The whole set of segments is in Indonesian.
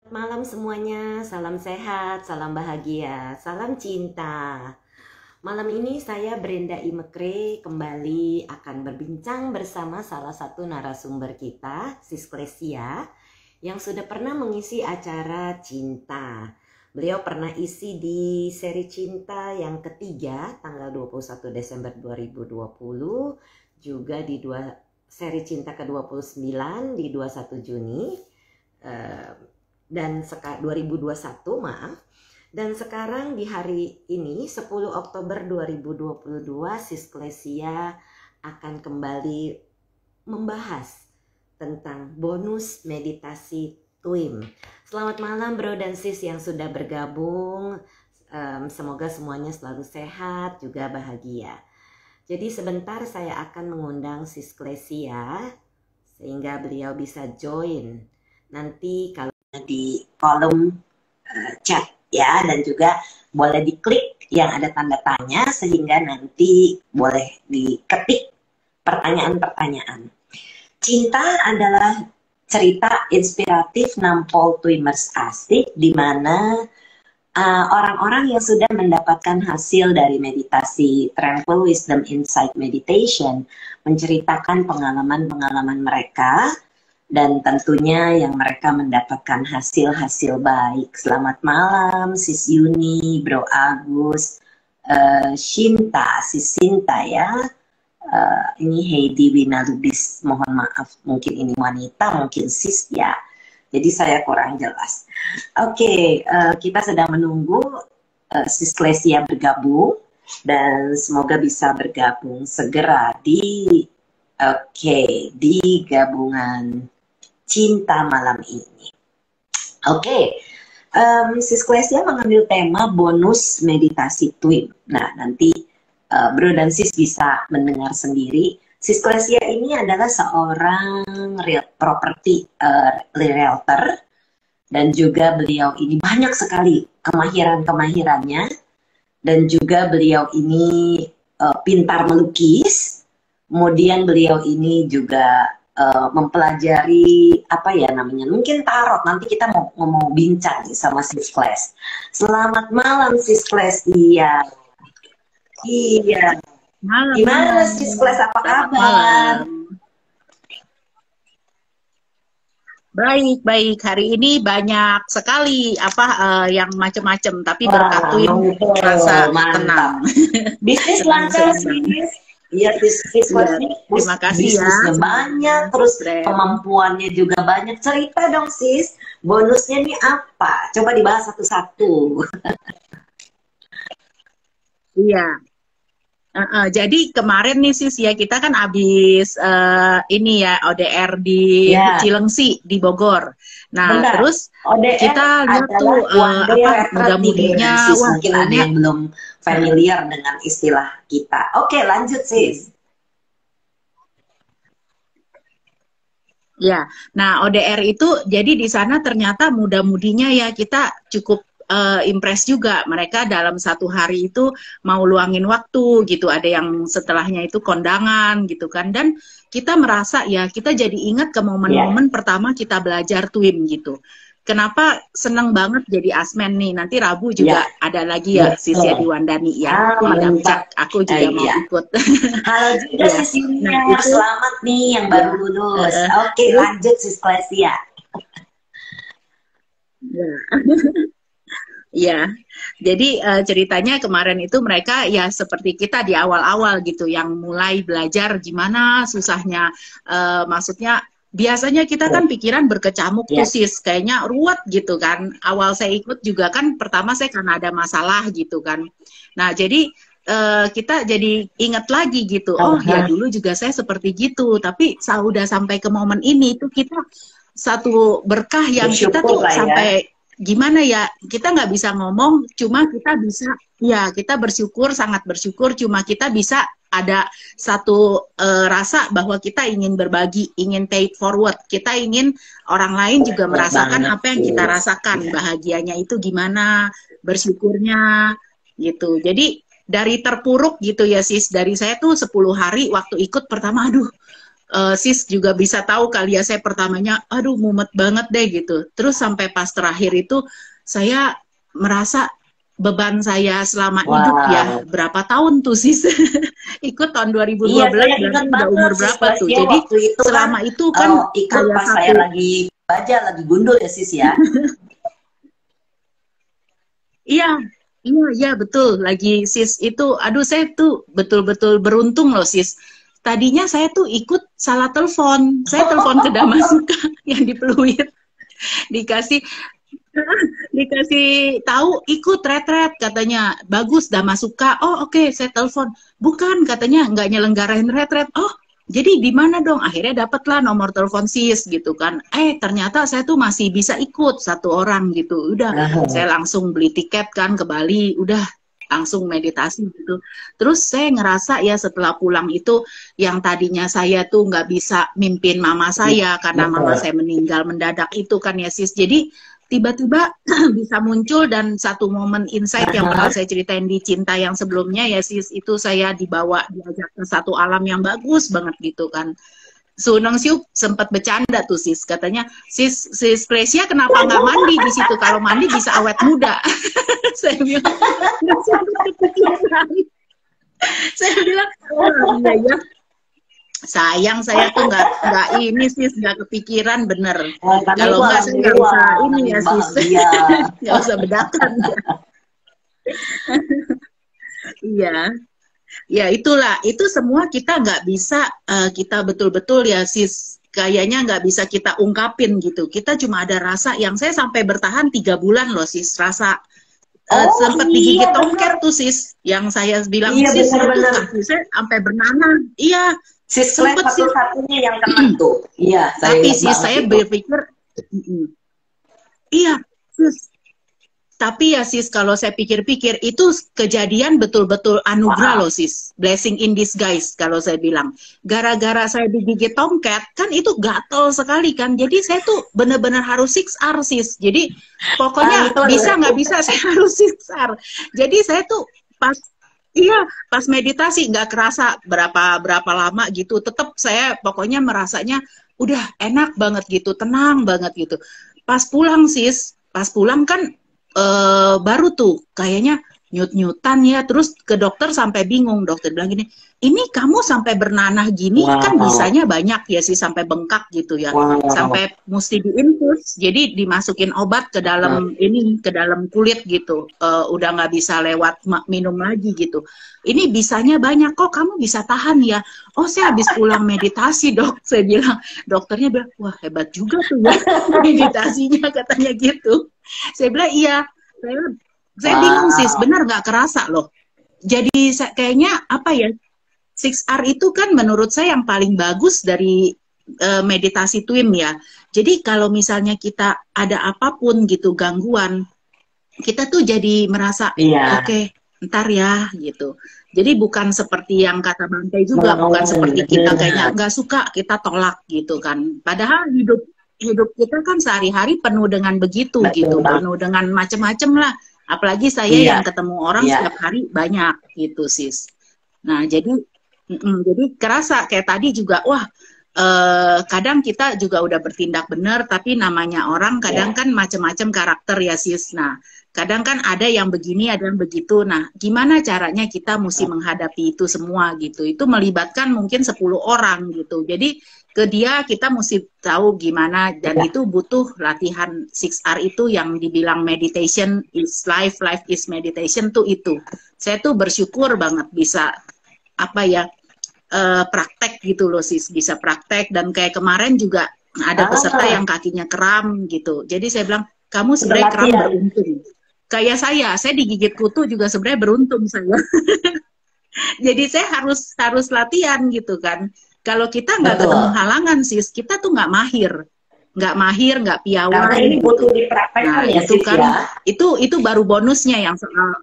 Malam semuanya, salam sehat, salam bahagia, salam cinta. Malam ini saya Brenda Imekre kembali akan berbincang bersama salah satu narasumber kita, Sis Klesia, yang sudah pernah mengisi acara Cinta. Beliau pernah isi di seri Cinta yang ketiga, tanggal 21 Desember 2020, juga di seri Cinta ke-29 di 21 Juni. Dan 2021 maaf, dan sekarang di hari ini 10 Oktober 2022 Sis Klesia akan kembali membahas tentang bonus meditasi TWIM. Selamat malam bro dan sis yang sudah bergabung, semoga semuanya selalu sehat juga bahagia. Jadi sebentar saya akan mengundang Sis Klesia sehingga beliau bisa join nanti kalau di kolom chat ya, dan juga boleh diklik yang ada tanda tanya sehingga nanti boleh diketik pertanyaan-pertanyaan. Cinta adalah cerita inspiratif nampol Twimers asik di mana orang-orang yang sudah mendapatkan hasil dari meditasi Tranquil Wisdom Insight Meditation menceritakan pengalaman-pengalaman mereka. Dan tentunya yang mereka mendapatkan hasil-hasil baik. Selamat malam, Sis Yuni, Bro Agus, Shinta, Sis Sinta ya. Ini Heidi Winalubis, mohon maaf, mungkin ini wanita, mungkin sis ya. Jadi saya kurang jelas. Oke, kita sedang menunggu Sis Klesia bergabung. Dan semoga bisa bergabung segera di gabungan Cinta malam ini. Sis Klesia mengambil tema bonus meditasi TWIM. Nah, nanti bro dan sis bisa mendengar sendiri. Sis Klesia ini adalah seorang property realtor, dan juga beliau ini banyak sekali kemahiran-kemahirannya, dan juga beliau ini pintar melukis. Kemudian beliau ini juga mempelajari apa ya namanya, mungkin tarot. Nanti kita mau bincang nih sama Sis Kles. Selamat malam Sis Kles. Iya. Malam. Gimana Sis Kles, apa kabar? Baik. Hari ini banyak sekali yang macam-macam, tapi berkat TWIM rasa tenang. Bisnis lancar Sis. Iya, terima kasih bisnisnya banyak, terus kemampuannya juga banyak. Cerita dong sis, bonusnya nih apa? Coba dibahas satu-satu. Iya. Jadi kemarin nih sis ya, kita kan habis ini ya ODR di Cilengsi di Bogor. Nah, terus ODR kita lihat tuh mudah-mudahnya mungkin ada yang belum familiar dengan istilah kita. Oke, lanjut sis. Ya, nah ODR itu jadi di sana ternyata mudah-mudinya ya kita cukup impress juga. Mereka dalam satu hari itu mau luangin waktu gitu, ada yang setelahnya itu kondangan gitu kan, dan kita merasa ya kita jadi ingat ke momen-momen pertama kita belajar TWIM gitu. Kenapa seneng banget jadi asmen nih, nanti Rabu juga ada lagi ya Sis ya Diwandani ya, aku juga mau ikut. Halo juga Sis Yunia, selamat nih yang baru lulus. Oke, lanjut Sis Klesia. Ya, jadi ceritanya kemarin itu mereka ya seperti kita di awal-awal gitu, yang mulai belajar gimana susahnya, maksudnya biasanya kita kan pikiran berkecamuk tuh sis, kayaknya ruwet gitu kan. Awal saya ikut juga kan pertama saya karena ada masalah gitu kan. Nah jadi kita jadi ingat lagi gitu, ya dulu juga saya seperti gitu, tapi udah sampai ke momen ini tuh kita satu berkah yang kita tuh sampai gimana ya, kita nggak bisa ngomong, cuma kita bisa ya kita bersyukur, sangat bersyukur, cuma kita bisa ada satu rasa bahwa kita ingin berbagi, ingin pay it forward, kita ingin orang lain juga merasakan apa yang kita rasakan, bahagianya itu gimana, bersyukurnya gitu. Jadi dari terpuruk gitu ya sis, dari saya tuh 10 hari waktu ikut pertama, aduh sis juga bisa tahu kali ya, saya pertamanya aduh mumet banget deh gitu. Terus sampai pas terakhir itu saya merasa beban saya selama hidup ya, Wow. berapa tahun tuh sis ikut tahun 2012 Iya, saya berarti ingat udah banget umur sis berapa tuh. Gracia Jadi waktu itu kan selama itu kan ikut kayak pas saya lagi baja, lagi gundul ya sis ya. iya, iya, iya betul. Lagi sis itu, aduh saya tuh betul-betul beruntung loh sis. Tadinya saya tuh ikut salah telepon. Saya telepon ke Damasuka yang di Pluit. Dikasih dikasih tahu ikut retret katanya. Bagus Damasuka. Oh oke, saya telepon. Bukan katanya nggak nyelenggarain retret. Oh jadi di mana dong? Akhirnya dapatlah nomor telepon sis gitu kan. Ternyata saya tuh masih bisa ikut satu orang gitu. Udah saya langsung beli tiket kan ke Bali. Udah langsung meditasi gitu. Terus saya ngerasa ya setelah pulang itu yang tadinya saya tuh nggak bisa mimpin mama saya karena mama saya meninggal mendadak itu kan ya sis. Jadi tiba-tiba bisa muncul dan satu momen insight yang pernah saya ceritain di Cinta yang sebelumnya ya sis, itu saya diajak ke satu alam yang bagus banget gitu kan. Suneng Siu sempat bercanda tuh sis, katanya sis Gracia kenapa nggak mandi di situ, kalau mandi bisa awet muda. Saya bilang saya bilang oh iya ya, sayang saya tuh nggak ini sis, nggak kepikiran bener. Kalau nggak saya nggak usah ini ya sis, nggak usah bedakan ya. Iya. Ya itulah, itu semua kita nggak bisa kita betul-betul ya sis, kayaknya nggak bisa kita ungkapin gitu. Kita cuma ada rasa yang saya sampai bertahan 3 bulan loh sis, rasa sempat digigit tomcat tuh sis, yang saya bilang sis bener-bener kaki saya sampai bernanah. Iya, sis sempet sis satu-satunya yang kena tuh. Iya, tapi sis saya berpikir iya sis. Tapi ya sis, kalau saya pikir-pikir itu kejadian betul-betul anugerah loh sis. Blessing in disguise kalau saya bilang. Gara-gara saya digigit tomcat, kan itu gatel sekali kan. Jadi saya tuh bener-bener harus 6R sis. Jadi pokoknya bisa nggak bisa saya harus 6R. Jadi saya tuh pas meditasi nggak kerasa berapa lama gitu. Tetap saya pokoknya merasanya udah enak banget gitu, tenang banget gitu. Pas pulang sis, pas pulang kan baru tuh kayaknya nyut-nyutan ya, terus ke dokter sampai bingung, dokter bilang gini, ini kamu sampai bernanah gini kan bisanya banyak ya sih, sampai bengkak gitu ya, sampai mesti diinfus, jadi dimasukin obat ke dalam ke dalam kulit gitu, udah nggak bisa lewat minum lagi gitu. Ini bisanya banyak, kok kamu bisa tahan ya? Oh saya habis pulang meditasi dok, saya bilang. Dokternya bilang, wah hebat juga tuh ya meditasinya katanya gitu. Saya bilang iya, saya bingung sis, benar nggak kerasa loh. Jadi kayaknya apa ya, 6R itu kan menurut saya yang paling bagus dari meditasi twin ya. Jadi kalau misalnya kita ada apapun gitu gangguan, kita tuh jadi merasa oke, ntar ya gitu. Jadi bukan seperti yang kata Bante juga, bukan seperti kita kayaknya nggak suka kita tolak gitu kan. Padahal hidup kita kan sehari-hari penuh dengan begitu gitu, penuh dengan macem-macem lah. Apalagi saya yang ketemu orang setiap hari banyak gitu sis. Nah jadi kerasa kayak tadi juga, wah kadang kita juga udah bertindak benar, tapi namanya orang kadang kan macem-macem karakter ya sis. Nah kadang kan ada yang begini, ada yang begitu. Nah gimana caranya kita mesti menghadapi itu semua gitu. Itu melibatkan mungkin 10 orang gitu. Jadi ke dia kita mesti tahu gimana, dan itu butuh latihan 6R itu yang dibilang meditation is life, life is meditation tuh itu. Saya tuh bersyukur banget bisa apa ya praktek gitu loh sis, bisa praktek. Dan kayak kemarin juga ada peserta yang kakinya kram gitu. Jadi saya bilang kamu sebenarnya kram beruntung. Kayak saya digigit kutu juga sebenarnya beruntung saya. Jadi saya harus latihan gitu kan. Kalau kita nggak ketemu halangan sis, kita tuh nggak mahir, nggak piawai. Karena ini butuh dipraktekkan ya itu sis kan, ya. Itu baru bonusnya yang soal.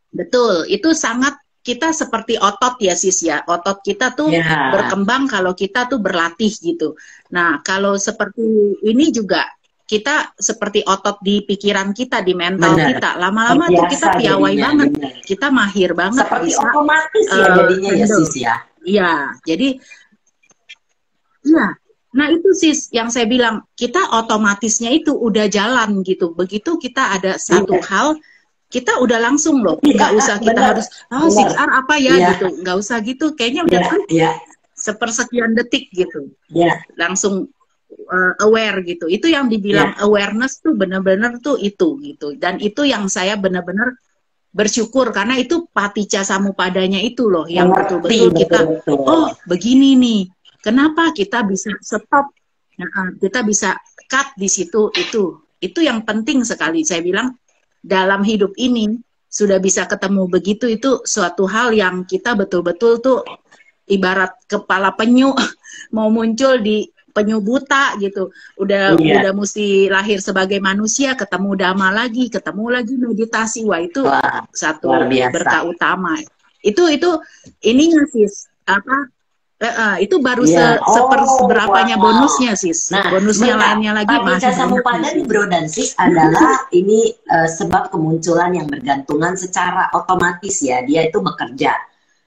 Betul, itu sangat kita seperti otot ya sis ya. Otot kita tuh berkembang kalau kita tuh berlatih gitu. Nah kalau seperti ini juga kita seperti otot di pikiran kita, di mental kita. Lama-lama tuh kita piawai banget, kita mahir banget. Seperti bisa, otomatis ya jadinya ya sis ya. Iya, jadi Iya. Nah itu sis yang saya bilang, kita otomatisnya itu udah jalan gitu. Begitu kita ada satu Iya, hal, kita udah langsung loh, iya, nggak usah kita benar, harus, oh benar. 6R apa ya Iya, gitu, nggak usah gitu. Kayaknya udah iya, klik iya, sepersekian detik gitu, iya, langsung aware gitu. Itu yang dibilang iya. awareness tuh bener-bener tuh itu gitu. Dan itu yang saya bener-bener bersyukur karena itu paticca samupadanya itu loh yang Mengerti betul-betul kita, betul-betul. oh begini nih, kenapa kita bisa stop, kita bisa cut di situ, itu yang penting sekali. Saya bilang dalam hidup ini sudah bisa ketemu begitu, itu suatu hal yang kita betul-betul tuh ibarat kepala penyu mau muncul di penyu buta gitu, Iya, udah mesti lahir sebagai manusia, ketemu dhamma lagi, ketemu lagi meditasi, wah itu wah, luar satu biasa. berkah utama. Itu ininya sis, apa itu baru Iya, oh, seberapanya wow. bonusnya sis, Nah, bonusnya sebentar. lainnya lagi Paticca masih banyak nih Samuppada nih sis. Bro dan Sis adalah ini sebab kemunculan yang bergantungan secara otomatis ya. Dia itu bekerja.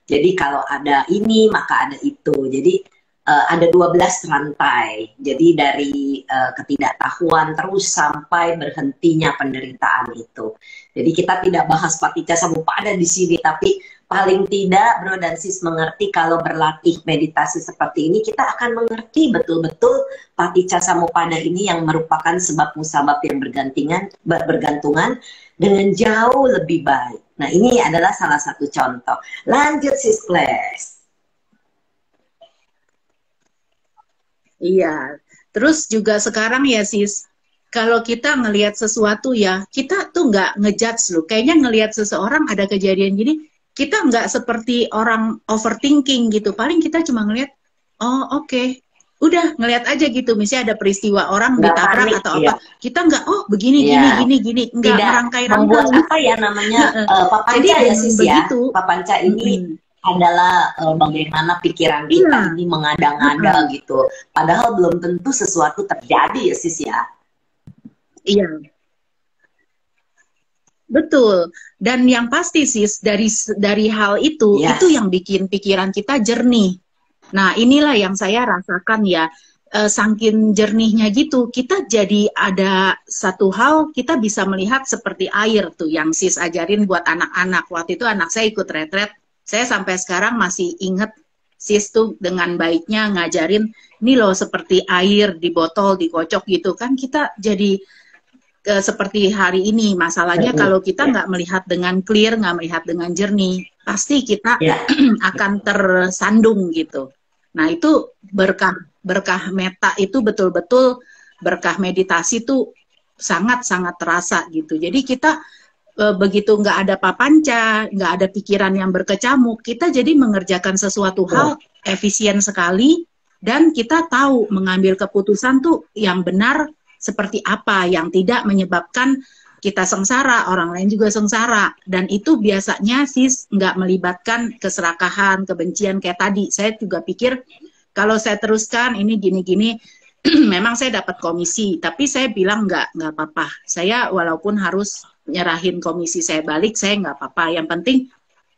Jadi kalau ada ini maka ada itu. Jadi ada 12 rantai. Jadi dari ketidaktahuan terus sampai berhentinya penderitaan itu. Jadi kita tidak bahas Paticca Samuppada di sini, tapi paling tidak Bro dan Sis mengerti kalau berlatih meditasi seperti ini kita akan mengerti betul-betul Paticca Samuppada ini yang merupakan sebab musabab yang bergantungan dengan jauh lebih baik. Nah, ini adalah salah satu contoh. Lanjut Sis Kles. Iya, terus juga sekarang ya sis, kalau kita ngelihat sesuatu ya, kita tuh nggak ngejudge loh. Kayaknya ngelihat seseorang ada kejadian gini, kita nggak seperti orang overthinking gitu. Paling kita cuma ngelihat, oh oke, udah ngelihat aja gitu. Misalnya ada peristiwa orang Nggak ditabrak panik atau ya. apa, kita nggak, oh begini gini Ya, gini gini, nggak tidak merangkai-rangkai. membuat apa ya namanya Jadi papanca ya dengan Sis ya. begitu, Papanca ini adalah bagaimana pikiran kita iya, ini mengada-ngada gitu. Padahal belum tentu sesuatu terjadi ya Sis ya. iya. Betul. Dan yang pasti sis dari hal itu Yes. yang bikin pikiran kita jernih. Nah, inilah yang saya rasakan ya. Saking jernihnya gitu, kita jadi ada satu hal kita bisa melihat seperti air tuh yang sis ajarin buat anak-anak. Waktu itu anak saya ikut retret, saya sampai sekarang masih inget sis tuh dengan baiknya ngajarin ini loh seperti air di botol dikocok gitu kan kita jadi seperti hari ini. Masalahnya kalau kita nggak melihat dengan clear, nggak melihat dengan jernih, pasti kita Ya. akan tersandung gitu. Nah itu berkah meta itu betul-betul berkah meditasi tuh sangat-sangat terasa gitu. Jadi kita begitu nggak ada papanca, nggak ada pikiran yang berkecamuk, kita jadi mengerjakan sesuatu hal efisien sekali dan kita tahu mengambil keputusan tuh yang benar seperti apa yang tidak menyebabkan kita sengsara, orang lain juga sengsara. Dan itu biasanya sis nggak melibatkan keserakahan, kebencian kayak tadi. Saya juga pikir kalau saya teruskan ini gini-gini, memang saya dapat komisi, tapi saya bilang nggak apa-apa. Saya walaupun harus nyerahin komisi saya balik, saya nggak apa-apa. Yang penting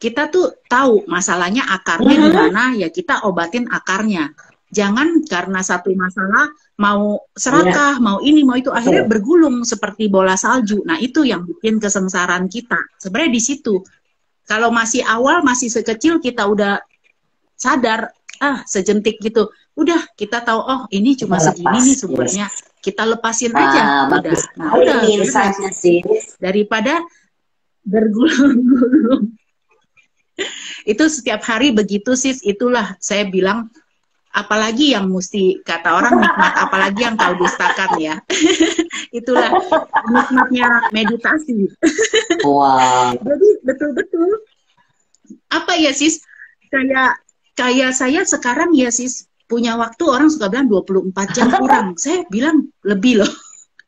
kita tuh tahu masalahnya akarnya di mana, ya kita obatin akarnya. Jangan karena satu masalah mau serakah, mau ini, mau itu, akhirnya bergulung seperti bola salju. Nah itu yang bikin kesengsaraan kita. Sebenarnya di situ. Kalau masih awal, masih sekecil kita udah sadar, sejentik gitu. Udah kita tahu, oh ini cuma segini nih sumbernya. Kita lepasin aja. Udah. Nah, udah. Daripada bergulung-gulung. Itu setiap hari begitu sis, itulah saya bilang apalagi yang mesti kata orang nikmat, apalagi yang kau dustakan ya. Itulah nikmatnya meditasi. Wow. Jadi betul-betul apa ya sis, kayak saya sekarang ya sis punya waktu, orang suka bilang 24 jam kurang, saya bilang lebih loh.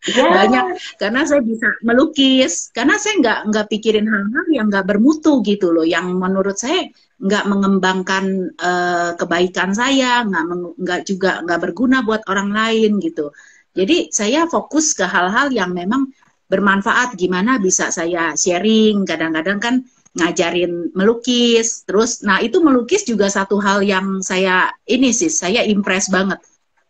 Banyak karena saya bisa melukis, karena saya nggak pikirin hal-hal yang nggak bermutu gitu loh, yang menurut saya nggak mengembangkan kebaikan saya, nggak berguna buat orang lain gitu. Jadi saya fokus ke hal-hal yang memang bermanfaat. Gimana bisa saya sharing, kadang-kadang kan ngajarin melukis, terus nah itu melukis juga satu hal yang saya ini sih saya impress banget.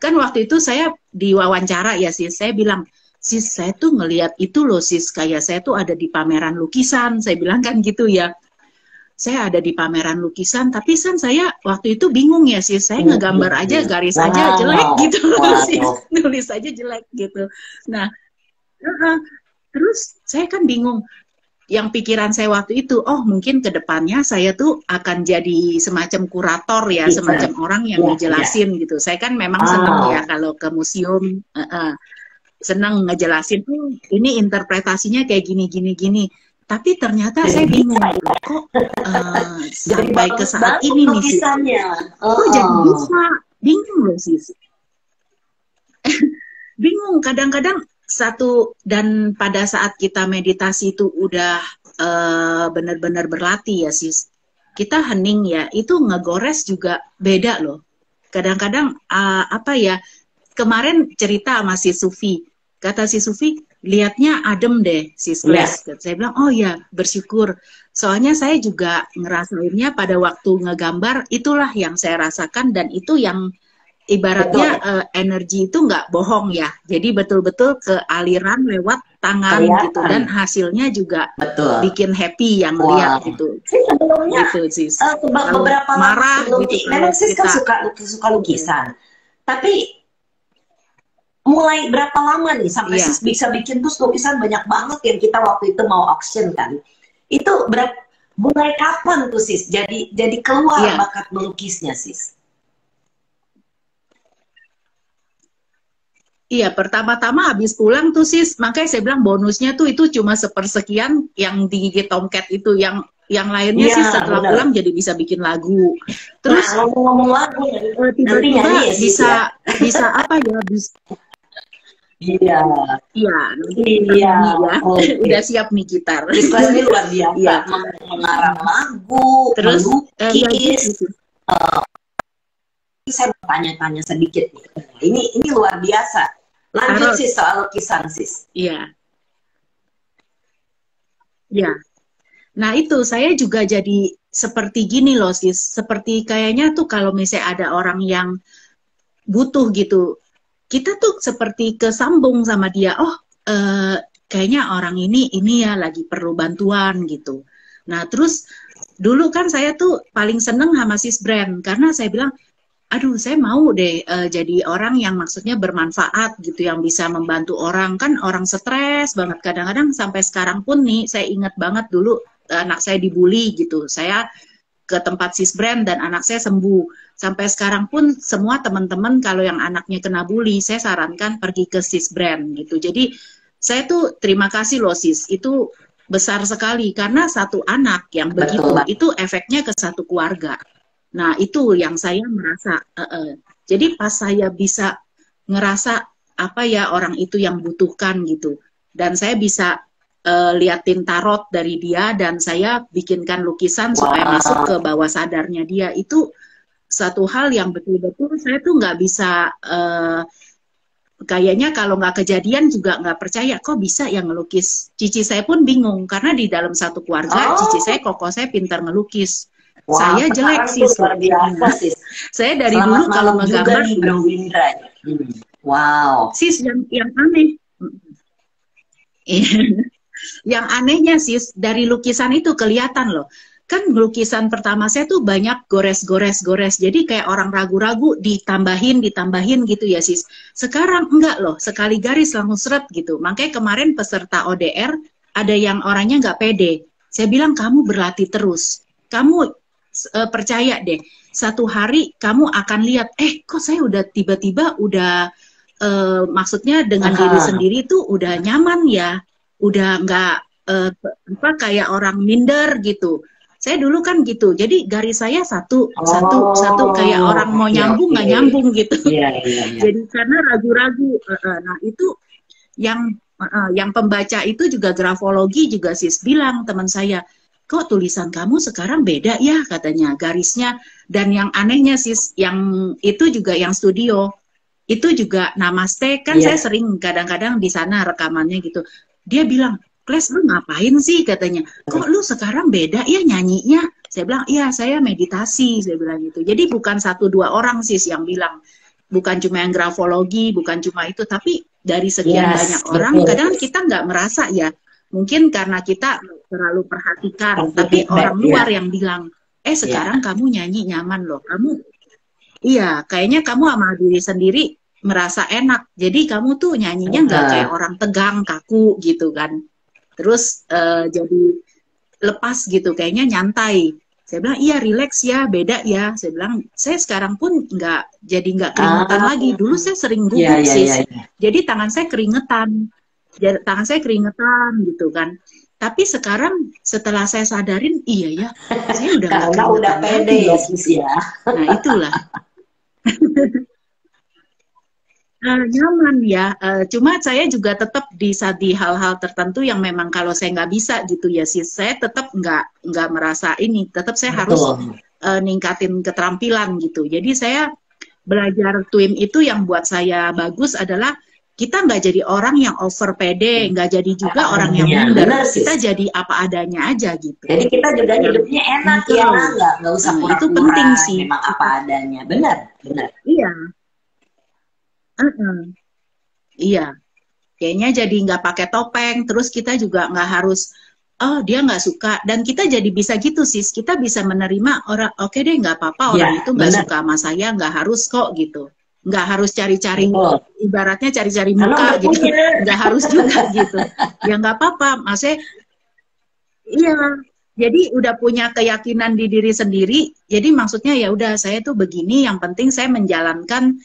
kan waktu itu saya diwawancara ya sis, saya bilang, sis saya tuh ngelihat itu loh sis, kayak saya tuh ada di pameran lukisan, saya bilang kan gitu ya. Saya ada di pameran lukisan, tapi kan saya waktu itu bingung ya sis, saya ngegambar aja garis aja jelek gitu sis, nulis aja jelek gitu. Nah, terus saya kan bingung. Yang pikiran saya waktu itu, oh mungkin ke depannya saya tuh akan jadi semacam kurator ya, semacam orang yang ngejelasin gitu. Saya kan memang senang ya kalau ke museum, senang ngejelasin, ini interpretasinya kayak gini. Tapi ternyata saya bingung, kok sampai ke saat ini nih sih, kok jadi bisa, bingung loh sis. Bingung, kadang-kadang dan pada saat kita meditasi itu udah benar-benar berlatih ya sis, kita hening ya, itu ngegores juga beda loh. Kadang-kadang apa ya, kemarin cerita sama si Sufi, kata si Sufi, lihatnya adem deh sis Gles. Saya bilang, oh ya bersyukur, soalnya saya juga ngerasainnya pada waktu ngegambar, itulah yang saya rasakan, dan itu yang ibaratnya energi itu nggak bohong ya, jadi betul-betul ke aliran lewat tangan gitu, dan hasilnya juga bikin happy yang lihat gitu. Sebelumnya gitu sis. beberapa marah gitu, memang sis kan suka lukisan, tapi mulai berapa lama nih sampai sis bisa bikin terus lukisan banyak banget yang kita waktu itu mau auction kan, itu mulai kapan tuh sis jadi keluar bakat melukisnya sis? Iya, pertama-tama habis pulang tuh sis, makanya saya bilang bonusnya tuh itu cuma sepersekian yang digigit tomcat itu, yang lainnya sih setelah pulang jadi bisa bikin lagu. Terus ngomong lagu, tiba-tiba bisa apa ya, bisa udah siap nih gitar. Ini luar biasa, mengarang lagu, terus melukis. Saya mau tanya-tanya sedikit nih. Ini luar biasa. Lanjut sis soal lukisan sis. Iya. Nah itu saya juga jadi seperti gini loh sis. Seperti kayaknya tuh kalau misalnya ada orang yang butuh gitu, kita tuh seperti kesambung sama dia. Oh kayaknya orang ini ya lagi perlu bantuan gitu. Nah terus dulu kan saya tuh paling seneng sama sis Brand, karena saya bilang, aduh saya mau deh jadi orang yang maksudnya bermanfaat gitu, yang bisa membantu orang. Kan orang stres banget kadang-kadang, sampai sekarang pun nih saya ingat banget dulu anak saya dibully gitu, saya ke tempat sis Brand dan anak saya sembuh. Sampai sekarang pun semua teman-teman kalau yang anaknya kena bully, saya sarankan pergi ke sis Brand gitu. Jadi saya tuh terima kasih loh sis, itu besar sekali, karena satu anak yang begitu itu efeknya ke satu keluarga. Nah itu yang saya merasa, jadi pas saya bisa ngerasa apa ya orang itu yang butuhkan gitu, dan saya bisa liatin tarot dari dia, dan saya bikinkan lukisan supaya masuk ke bawah sadarnya dia, itu satu hal yang betul-betul saya tuh nggak bisa, kayaknya kalau nggak kejadian juga nggak percaya kok bisa yang ngelukis. Cici saya pun bingung, karena di dalam satu keluarga cici saya, koko saya pintar ngelukis. Saya jelek sis, luar biasa sis. Saya dari dulu kalau ngegambar sis yang aneh. Yang anehnya sis, dari lukisan itu kelihatan loh. Kan lukisan pertama saya tuh banyak gores. Jadi kayak orang ragu-ragu ditambahin gitu ya sis. Sekarang enggak loh, sekali garis langsung seret gitu. Makanya kemarin peserta ODR ada yang orangnya nggak pede. Saya bilang kamu berlatih terus. Kamu percaya deh, satu hari kamu akan lihat, kok saya udah tiba-tiba udah maksudnya dengan diri sendiri tuh udah nyaman ya, udah nggak kayak orang minder gitu. Saya dulu kan gitu, jadi garis saya satu kayak orang mau nyambung nggak nyambung gitu. Jadi karena ragu-ragu. Nah itu yang pembaca itu juga grafologi juga sis bilang, teman saya, kok tulisan kamu sekarang beda ya katanya garisnya. Dan yang anehnya sis, yang itu juga yang studio itu juga namaste kan, saya sering kadang-kadang di sana rekamannya gitu, dia bilang, Kles lu ngapain sih katanya, kok lu sekarang beda ya nyanyinya. Saya bilang iya saya meditasi, saya bilang gitu. Jadi bukan 1-2 orang sis yang bilang. bukan cuma yang grafologi, bukan cuma itu, tapi dari sekian Yes, banyak orang, betul. kadang kita nggak merasa ya, mungkin karena kita terlalu perhatikan, Kasih tapi feedback, orang ya. luar yang bilang, Ya. sekarang kamu nyanyi nyaman loh, kamu, iya, kayaknya kamu sama diri sendiri merasa enak, jadi kamu tuh nyanyinya nggak kayak orang tegang, kaku gitu kan, terus jadi lepas gitu, kayaknya nyantai. Saya bilang, iya relax ya, beda ya. Saya bilang, saya sekarang pun jadi nggak keringetan lagi. Dulu saya sering gugup sis. Jadi tangan saya keringetan. Tangan saya keringetan gitu kan. Tapi sekarang setelah saya sadarin, iya ya, saya udah nggak Karena udah keringetan pede lagi ya loh. sis ya. Nah itulah. Nyaman ya, cuma saya juga tetap di hal-hal tertentu yang memang kalau saya nggak bisa gitu ya sih, saya tetap nggak merasa ini, tetap saya harus ningkatin keterampilan gitu. Jadi saya belajar TWIM itu yang buat saya bagus adalah kita nggak jadi orang yang over pede, nggak jadi juga orang yang minder, kita jadi apa adanya aja gitu. Jadi kita juga hidupnya enak ya, nggak usah pura-pura, itu penting sih. Memang apa adanya, benar. Iya. Iya, kayaknya jadi nggak pakai topeng, terus kita juga nggak harus, oh dia nggak suka, dan kita jadi bisa gitu sis, kita bisa menerima orang, oke deh nggak apa-apa orang itu nggak suka sama saya, nggak harus kok gitu, nggak harus cari-cari, ibaratnya cari-cari muka gitu, nggak harus juga gitu, ya nggak apa-apa, maksudnya, iya. Jadi udah punya keyakinan di diri sendiri. Jadi maksudnya ya udah saya tuh begini. Yang penting saya menjalankan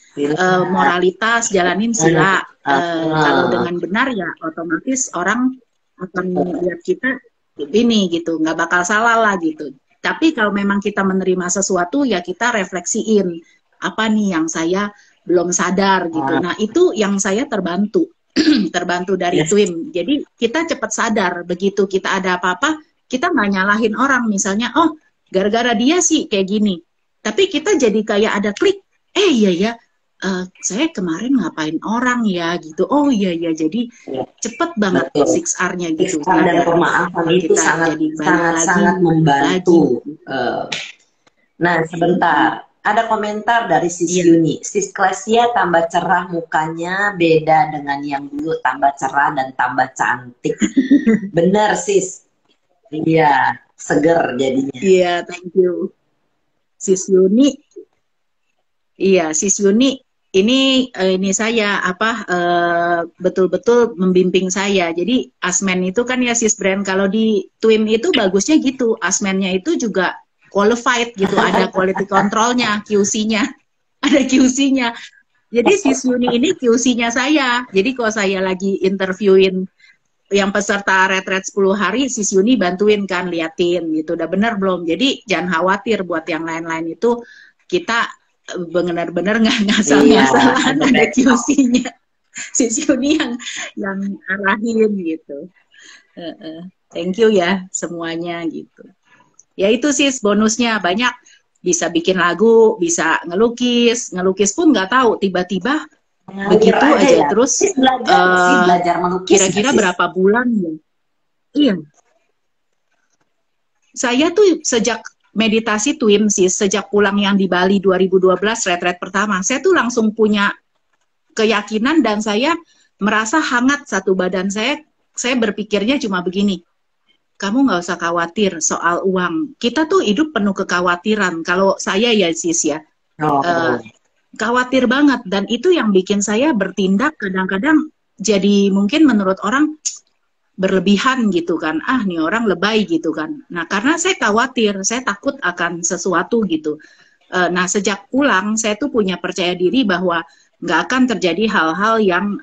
moralitas, jalanin sila. Kalau dengan benar ya otomatis orang akan lihat kita ini gitu, nggak bakal salah lah gitu. Tapi kalau memang kita menerima sesuatu ya kita refleksiin apa nih yang saya belum sadar gitu. Nah itu yang saya terbantu, terbantu dari TWIM. Jadi kita cepat sadar begitu kita ada apa-apa. Kita nggak nyalahin orang, misalnya, oh gara-gara dia sih kayak gini. Tapi kita jadi kayak ada klik, iya ya, saya kemarin ngapain orang ya gitu. Oh iya ya, jadi cepet banget 6R-nya gitu. Dan pemaafan itu sangat membantu. Nah sebentar, ada komentar dari Sis Yuni. Sis Klesia tambah cerah mukanya, beda dengan yang dulu, tambah cerah dan tambah cantik. Bener sis. Iya, seger jadinya. Iya, thank you. Sis Yuni. Iya, Sis Yuni ini saya betul-betul membimbing saya. Jadi Asmen itu kan ya Sis Brand, kalau di TWIM itu bagusnya gitu. Asmennya itu juga qualified gitu, ada quality controlnya, QC-nya. Ada QC-nya. Jadi Sis Yuni ini QC-nya saya. Jadi kalau saya lagi interviewin yang peserta retret 10 hari, Sis Yuni bantuin kan, liatin gitu, udah bener belum. Jadi jangan khawatir buat yang lain-lain itu, kita bener-bener nggak salah-salah, ada QC-nya. Sis Yuni yang arahin gitu. Thank you ya semuanya gitu. Ya itu sis bonusnya, banyak bisa bikin lagu, bisa ngelukis pun nggak tahu, tiba-tiba begitu aja ya. Terus belajar melukis kira-kira berapa bulan ya? Iya, saya tuh sejak meditasi TWIM sih, sejak pulang yang di Bali 2012 retret pertama, saya tuh langsung punya keyakinan dan saya merasa hangat satu badan saya berpikirnya cuma begini, kamu nggak usah khawatir soal uang, kita tuh hidup penuh kekhawatiran, kalau saya ya sis ya, khawatir banget, dan itu yang bikin saya bertindak kadang-kadang jadi mungkin menurut orang berlebihan gitu kan, nih orang lebay gitu kan. Nah karena saya khawatir, saya takut akan sesuatu gitu. Nah sejak pulang saya tuh punya percaya diri bahwa nggak akan terjadi hal-hal yang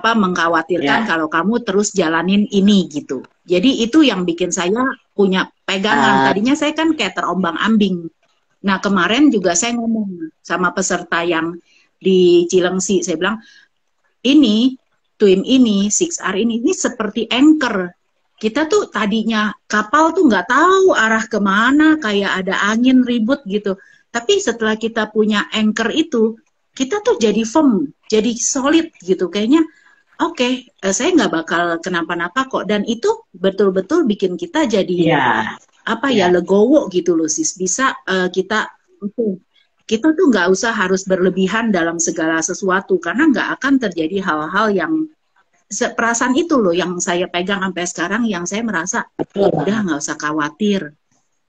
mengkhawatirkan kalau kamu terus jalanin ini gitu. Jadi itu yang bikin saya punya pegangan. Tadinya saya kan kayak terombang-ambing. Nah kemarin juga saya ngomong sama peserta yang di Cilengsi, saya bilang, ini TWIM ini, 6R ini seperti anchor. Kita tuh tadinya kapal tuh nggak tahu arah kemana, kayak ada angin ribut gitu. Tapi setelah kita punya anchor itu, kita tuh jadi firm, jadi solid gitu. Kayaknya, oke, saya nggak bakal kenapa-napa kok. Dan itu betul-betul bikin kita jadi legowo gitu loh sis, bisa kita kita tuh nggak usah harus berlebihan dalam segala sesuatu, karena nggak akan terjadi hal-hal yang perasaan itu loh yang saya pegang sampai sekarang, yang saya merasa udah nggak usah khawatir.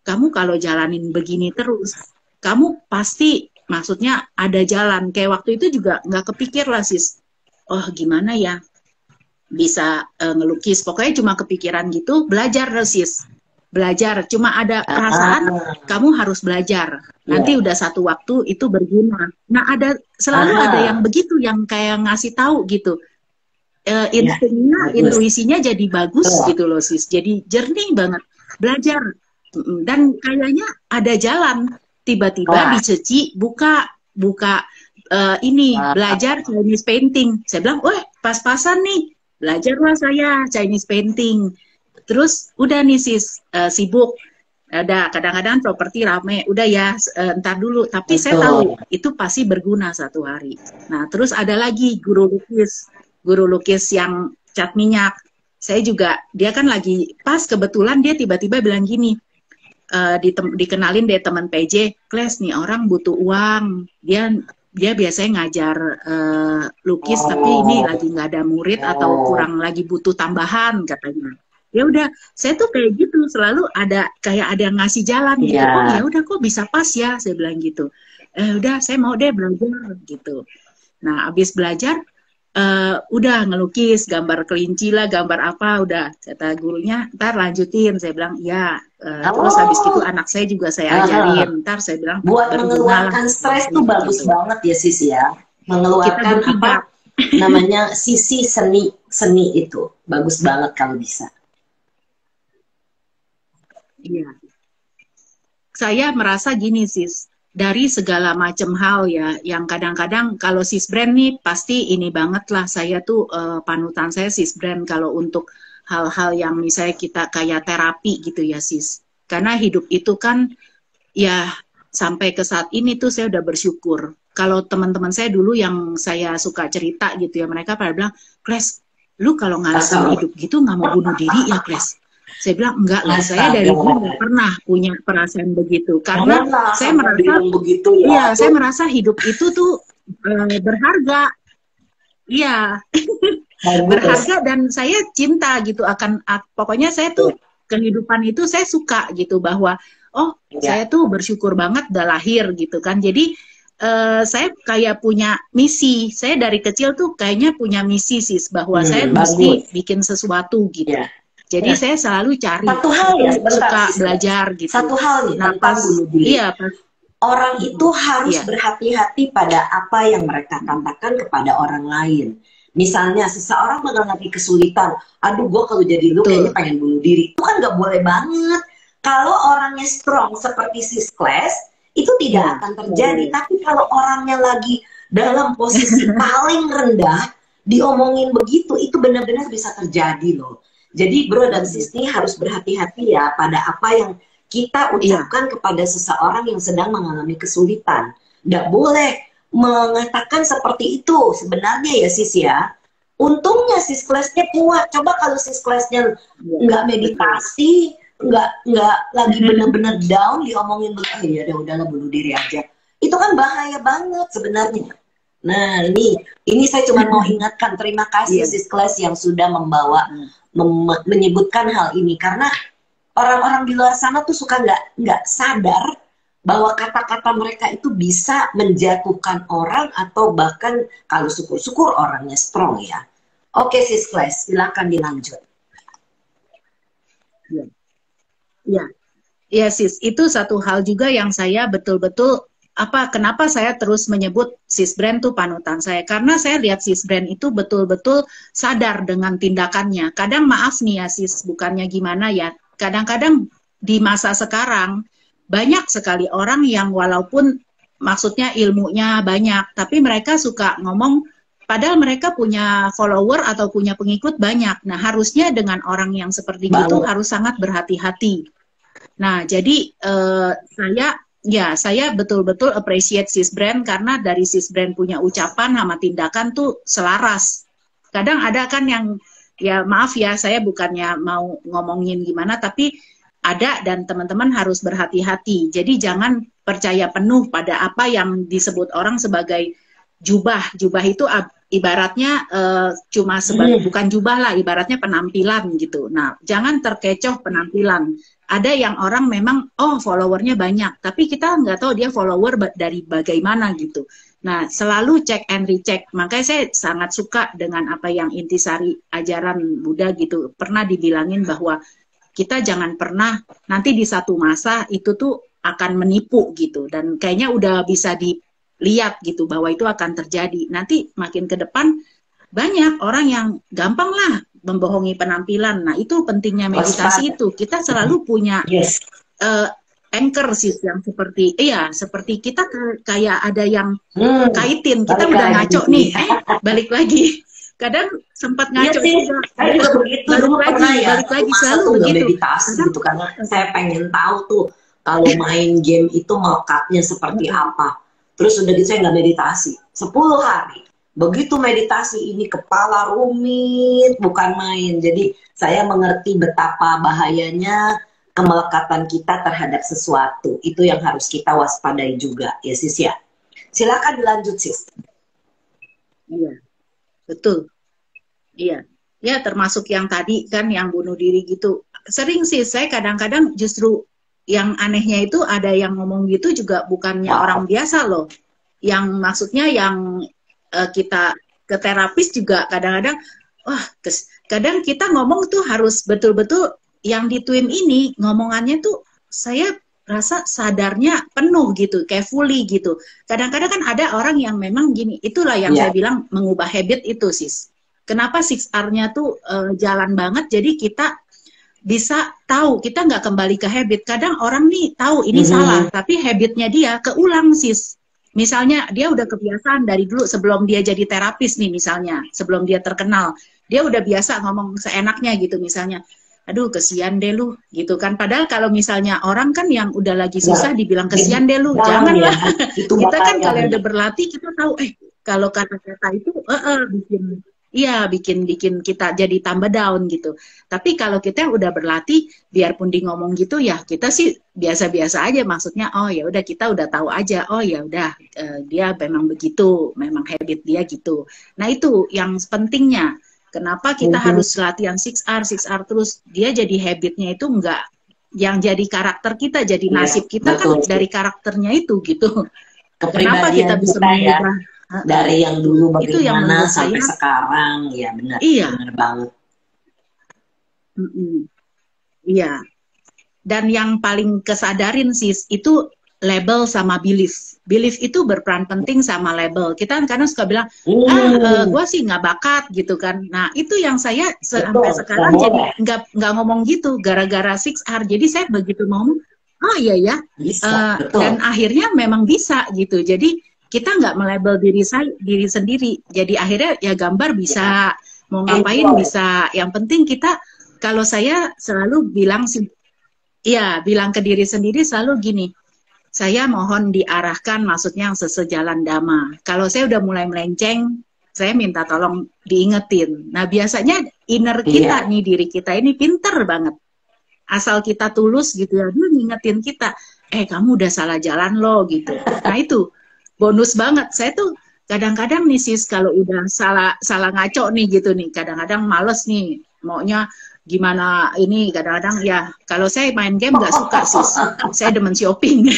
Kamu kalau jalanin begini terus, kamu pasti, maksudnya ada jalan. Kayak waktu itu juga nggak kepikir lah sis, oh gimana ya bisa ngelukis. Pokoknya cuma kepikiran gitu, belajar sis. Belajar, cuma ada perasaan kamu harus belajar. Nanti udah satu waktu itu berguna. Nah selalu ada yang begitu, yang kayak ngasih tahu gitu. Intuisinya jadi bagus gitu loh sis. Jadi jernih banget belajar. Dan kayaknya ada jalan. Tiba-tiba dicuci, buka belajar Chinese painting. Saya bilang, wah pas-pasan nih, belajarlah saya Chinese painting. Terus udah nih sis, sibuk. Ada kadang-kadang properti rame, udah ya entar dulu. Tapi saya tahu itu pasti berguna satu hari. Nah terus ada lagi guru lukis yang cat minyak. Saya juga, dia kan lagi pas kebetulan dia tiba-tiba bilang gini, dikenalin deh teman PJ, Kles nih orang butuh uang, dia biasanya ngajar lukis, tapi ini lagi nggak ada murid atau kurang, lagi butuh tambahan katanya. Ya udah, saya tuh kayak gitu, selalu ada yang ngasih jalan gitu. Oh ya udah, kok bisa pas ya, saya bilang gitu. Udah saya mau deh belajar gitu. Nah abis belajar udah ngelukis, gambar kelinci lah, gambar apa, udah kata gurunya ntar lanjutin. Saya bilang ya. Terus habis itu anak saya juga saya ajarin. Ntar saya bilang buat mengeluarkan stres tuh bagus banget ya sis ya. Mengeluarkan apa namanya sisi seni itu bagus banget kalau bisa. Iya. Saya merasa gini sis, dari segala macam hal ya, yang kadang-kadang kalau sis brand nih pasti ini banget lah, saya tuh panutan saya sis brand kalau untuk hal-hal yang misalnya kita kayak terapi gitu ya sis. Karena hidup itu kan ya sampai ke saat ini tuh saya udah bersyukur. Kalau teman-teman saya dulu yang saya suka cerita gitu ya, mereka pada bilang, Kles, lu kalau ngalamin hidup gitu nggak mau bunuh diri ya Kles? Saya bilang enggak lah, saya dari dulu nggak pernah punya perasaan begitu, karena saya merasa begitu ya. Iya, saya merasa hidup itu tuh berharga, iya berharga, dan saya cinta gitu akan pokoknya saya tuh kehidupan itu saya suka gitu, bahwa saya tuh bersyukur banget udah lahir gitu kan. Jadi saya kayak punya misi, saya dari kecil tuh kayaknya punya misi sis, bahwa saya mesti bikin sesuatu gitu. Jadi saya selalu cari satu hal ya, suka belajar gitu. Satu hal nih, tentang bunuh diri. Iya, orang itu harus berhati-hati pada apa yang mereka katakan kepada orang lain. Misalnya seseorang mengalami kesulitan, aduh gue kalau jadi lu kayaknya pengen bunuh diri. Itu kan gak boleh banget. Kalau orangnya strong seperti sis Kles, itu tidak akan terjadi. Tapi kalau orangnya lagi dalam posisi paling rendah, diomongin begitu, itu benar-benar bisa terjadi loh. Jadi bro dan sis ini harus berhati-hati ya pada apa yang kita ucapkan kepada seseorang yang sedang mengalami kesulitan. Nggak boleh mengatakan seperti itu sebenarnya ya sis ya. Untungnya sis Klesnya kuat. Coba kalau sis Klesnya nggak meditasi, nggak lagi benar-benar down, diomongin begitu, ya udahlah bunuh diri aja. Itu kan bahaya banget sebenarnya. Nah ini saya cuma mau ingatkan, terima kasih sis Kles yang sudah membawa menyebutkan hal ini, karena orang-orang di luar sana tuh suka nggak sadar bahwa kata-kata mereka itu bisa menjatuhkan orang, atau bahkan kalau syukur-syukur orangnya strong ya. Oke sis Kles, silakan dilanjut. Ya sis, itu satu hal juga yang saya betul-betul kenapa saya terus menyebut sis brand tuh panutan saya, karena saya lihat sis brand itu betul-betul sadar dengan tindakannya. Kadang maaf nih ya sis, bukannya gimana ya, kadang-kadang di masa sekarang banyak sekali orang yang walaupun maksudnya ilmunya banyak, tapi mereka suka ngomong padahal mereka punya follower atau punya pengikut banyak. Nah harusnya dengan orang yang seperti itu harus sangat berhati-hati. Nah jadi saya betul-betul appreciate sis brand, karena dari sis brand punya ucapan sama tindakan tuh selaras. Kadang ada kan yang, ya maaf ya, saya bukannya mau ngomongin gimana, tapi ada, dan teman-teman harus berhati-hati. Jadi jangan percaya penuh pada apa yang disebut orang sebagai jubah. Jubah itu ibaratnya cuma bukan jubah lah, ibaratnya penampilan gitu. Nah, jangan terkecoh penampilan. Ada yang orang memang, oh followernya banyak, tapi kita nggak tahu dia follower dari bagaimana gitu. Nah, selalu cek and recheck. Makanya saya sangat suka dengan apa yang intisari ajaran Buddha gitu. Pernah dibilangin bahwa kita jangan pernah nanti di satu masa itu tuh akan menipu gitu. Dan kayaknya udah bisa dilihat gitu bahwa itu akan terjadi. Nanti makin ke depan banyak orang yang gampang lah membohongi penampilan. Nah, itu pentingnya meditasi itu. Kita selalu punya anchor sih yang seperti kita kayak ada yang kaitin. Kita udah ngaco nih, balik lagi. Kadang sempat ngaco juga. Saya juga begitu dulu pernah ya. Balik lagi selalu begitu. Meditasi gitu karena saya pengen tahu tuh kalau main game itu melekatnya seperti apa. Terus udah gitu saya nggak meditasi 10 hari. Begitu meditasi ini kepala rumit, bukan main. Jadi saya mengerti betapa bahayanya kemelekatan kita terhadap sesuatu. Itu yang harus kita waspadai juga, ya sis ya. Silakan dilanjut sis. Iya, betul. Iya, ya termasuk yang tadi kan yang bunuh diri gitu. Sering sih saya kadang-kadang justru yang anehnya itu ada yang ngomong gitu juga bukannya orang biasa loh. Yang maksudnya yang kita ke terapis juga kadang-kadang, kadang kita ngomong tuh harus betul-betul yang di Twim ini ngomongannya tuh saya rasa sadarnya penuh gitu, kayak fully gitu. Kadang-kadang kan ada orang yang memang gini, itulah yang saya bilang mengubah habit itu sis. Kenapa 6R-nya tuh jalan banget, jadi kita bisa tahu, kita nggak kembali ke habit. Kadang orang nih tahu ini salah, tapi habitnya dia keulang sis. Misalnya dia udah kebiasaan dari dulu sebelum dia jadi terapis nih misalnya, sebelum dia terkenal, dia udah biasa ngomong seenaknya gitu misalnya, aduh kesian deh lu gitu kan. Padahal kalau misalnya orang kan yang udah lagi susah dibilang kesian deh lu, janganlah. Kita kan kalau udah berlatih kita tahu, kalau kata-kata itu bikin kita jadi tambah down gitu. Tapi kalau kita yang udah berlatih, biarpun di ngomong gitu ya kita sih biasa-biasa aja. Maksudnya oh ya udah kita udah tahu aja. Oh ya udah dia memang begitu, memang habit dia gitu. Nah itu yang pentingnya. Kenapa kita harus latihan 6R terus? Dia jadi habitnya itu enggak yang jadi karakter kita, jadi nasib kita kan dari karakternya itu gitu. Kenapa kita bisa mengubah? Dari yang dulu bagaimana sampai sekarang, ya benar, benar banget. Iya. Dan yang paling kesadarin sis itu label sama belief. Belief itu berperan penting sama label. Kita kan kadang suka bilang, gue sih nggak bakat gitu kan. Nah itu yang saya sampai sekarang jadi nggak ngomong gitu gara-gara 6R. Jadi saya begitu ngomong, oh iya ya. Bisa, dan akhirnya memang bisa gitu. Jadi kita nggak melabel diri sendiri. Jadi akhirnya ya gambar bisa, mau ngapain bisa. Yang penting kita, kalau saya selalu bilang sih, bilang ke diri sendiri selalu gini, saya mohon diarahkan, maksudnya yang sejalan dhamma. Kalau saya udah mulai melenceng, saya minta tolong diingetin. Nah biasanya inner kita nih, diri kita ini pinter banget. Asal kita tulus gitu ya, dia ngingetin kita, kamu udah salah jalan loh gitu. Nah itu bonus banget. Saya tuh kadang-kadang nih sis kalau udah salah ngaco nih gitu nih, kadang-kadang males nih maunya gimana ini, kadang-kadang ya kalau saya main game nggak suka sis, saya demen shopping.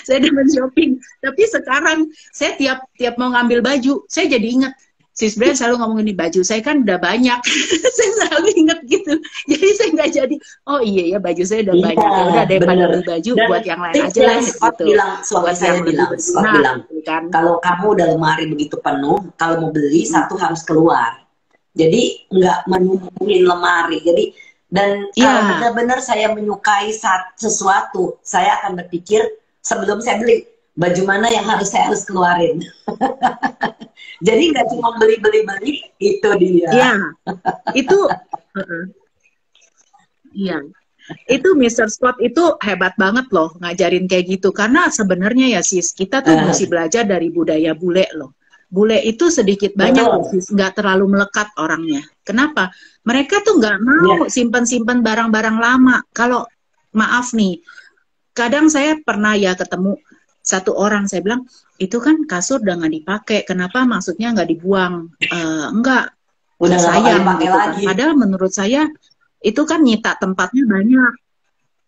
Saya demen shopping, tapi sekarang saya tiap mau ngambil baju saya jadi ingat sis Brian selalu ngomong ini, baju saya kan udah banyak. Saya selalu inget gitu, jadi saya nggak jadi oh iya ya baju saya udah banyak, ya udah daripada beli baju dan buat yang lain aja lah gitu. Suami saya bilang kan, kalau kamu udah lemari begitu penuh, kalau mau beli satu harus keluar, jadi nggak menumpulin lemari. Jadi dan benar-benar saya menyukai sesuatu, saya akan berpikir sebelum saya beli baju mana yang saya harus keluarin. Jadi nggak cuma beli, itu dia. Iya, itu, itu Mr. Scott itu hebat banget loh ngajarin kayak gitu. Karena sebenarnya ya sis, kita tuh mesti belajar dari budaya bule loh. Bule itu sedikit banyak loh sis, nggak terlalu melekat orangnya. Kenapa? Mereka tuh nggak mau simpen-simpen barang-barang lama. Kalau maaf nih, kadang saya pernah ya ketemu satu orang, saya bilang, itu kan kasur udah nggak dipakai, kenapa maksudnya nggak dibuang? Enggak, Udah nggak bakal sayang dipakai gitu kan. lagi. Padahal menurut saya itu kan nyita tempatnya banyak.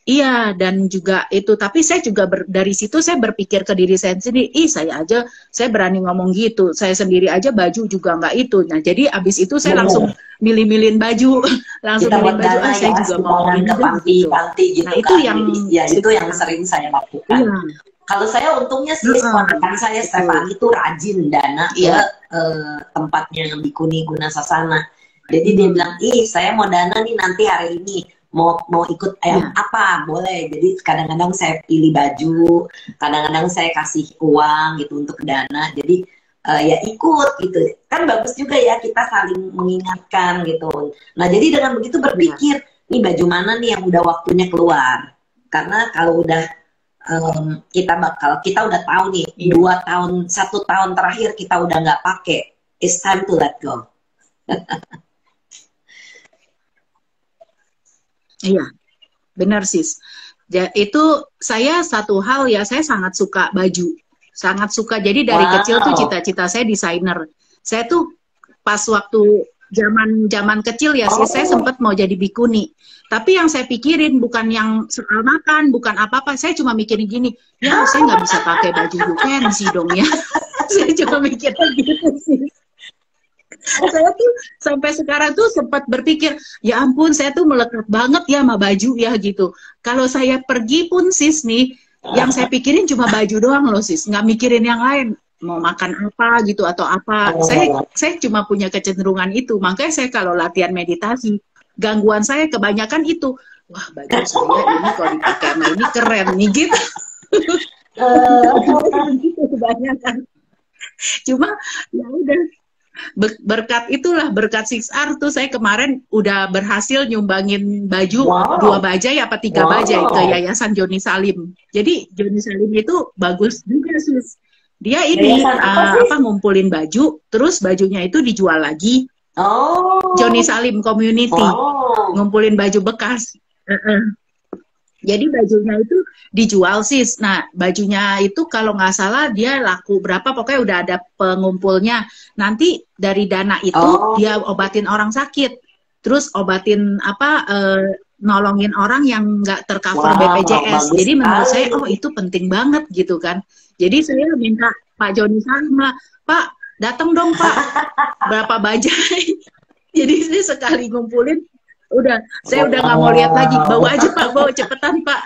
Iya, dan juga itu, tapi saya juga dari situ saya berpikir ke diri saya sendiri, saya aja, saya berani ngomong gitu, saya sendiri aja baju juga nggak itu. Nah, jadi abis itu saya langsung milih-milihin baju, langsung Kita milih buat baju, dana saya ya, juga mau sumbangan ini ke deh, panti-panti gitu Nah, itu kan. yang Ya itu yang sering saya lakukan. iya. Kalau saya untungnya sih ponakan saya Stefani itu rajin dana ke Iya. tempatnya yang Bikuni Guna Sasana. Jadi dia bilang, saya mau dana nih nanti hari ini. Mau ikut apa boleh. Jadi kadang-kadang saya pilih baju, kadang-kadang saya kasih uang gitu untuk dana. Jadi ya ikut gitu kan, bagus juga ya, kita saling mengingatkan gitu. Nah jadi dengan begitu berpikir, nih baju mana nih yang udah waktunya keluar, karena kalau udah kita udah tahu nih 1 tahun terakhir kita udah nggak pakai, it's time to let go. Iya, benar sis. Itu saya satu hal ya, saya sangat suka baju, sangat suka. Jadi dari kecil tuh cita-cita saya desainer. Saya tuh pas waktu zaman kecil ya sih, saya sempat mau jadi bikuni. Tapi yang saya pikirin bukan yang soal makan, bukan apa-apa. Saya cuma mikirin gini, ya saya nggak bisa pakai baju fancy dong ya. Saya cuma mikirin gitu sih. Saya tuh sampai sekarang tuh sempat berpikir, ya ampun saya tuh melekat banget ya sama baju ya gitu. Kalau saya pergi pun sis nih, yang saya pikirin cuma baju doang loh sis, nggak mikirin yang lain, mau makan apa gitu atau apa. Saya cuma punya kecenderungan itu, makanya saya kalau latihan meditasi, gangguan saya kebanyakan itu, wah baju saya ini kalau dipakai sama ini keren nih gitu. Gitu kebanyakan. Cuma ya udah. Berkat itulah, berkat 6R tuh saya kemarin udah berhasil nyumbangin baju 2 bajai apa 3 bajai ke Yayasan Joni Salim. Jadi Joni Salim itu bagus juga sis. Dia ini ngumpulin baju, terus bajunya itu dijual lagi. Joni Salim Community, ngumpulin baju bekas. Jadi bajunya itu dijual sis. Nah bajunya itu kalau nggak salah dia laku berapa, pokoknya udah ada pengumpulnya. Nanti dari dana itu dia obatin orang sakit, terus obatin nolongin orang yang nggak tercover BPJS. Jadi menurut saya itu penting banget gitu kan. Jadi saya minta Pak Joni Salim lah, Pak datang dong Pak, berapa bajai. Jadi saya sekali ngumpulin, udah saya udah nggak mau lihat lagi, bawa aja Pak, bawa cepetan Pak.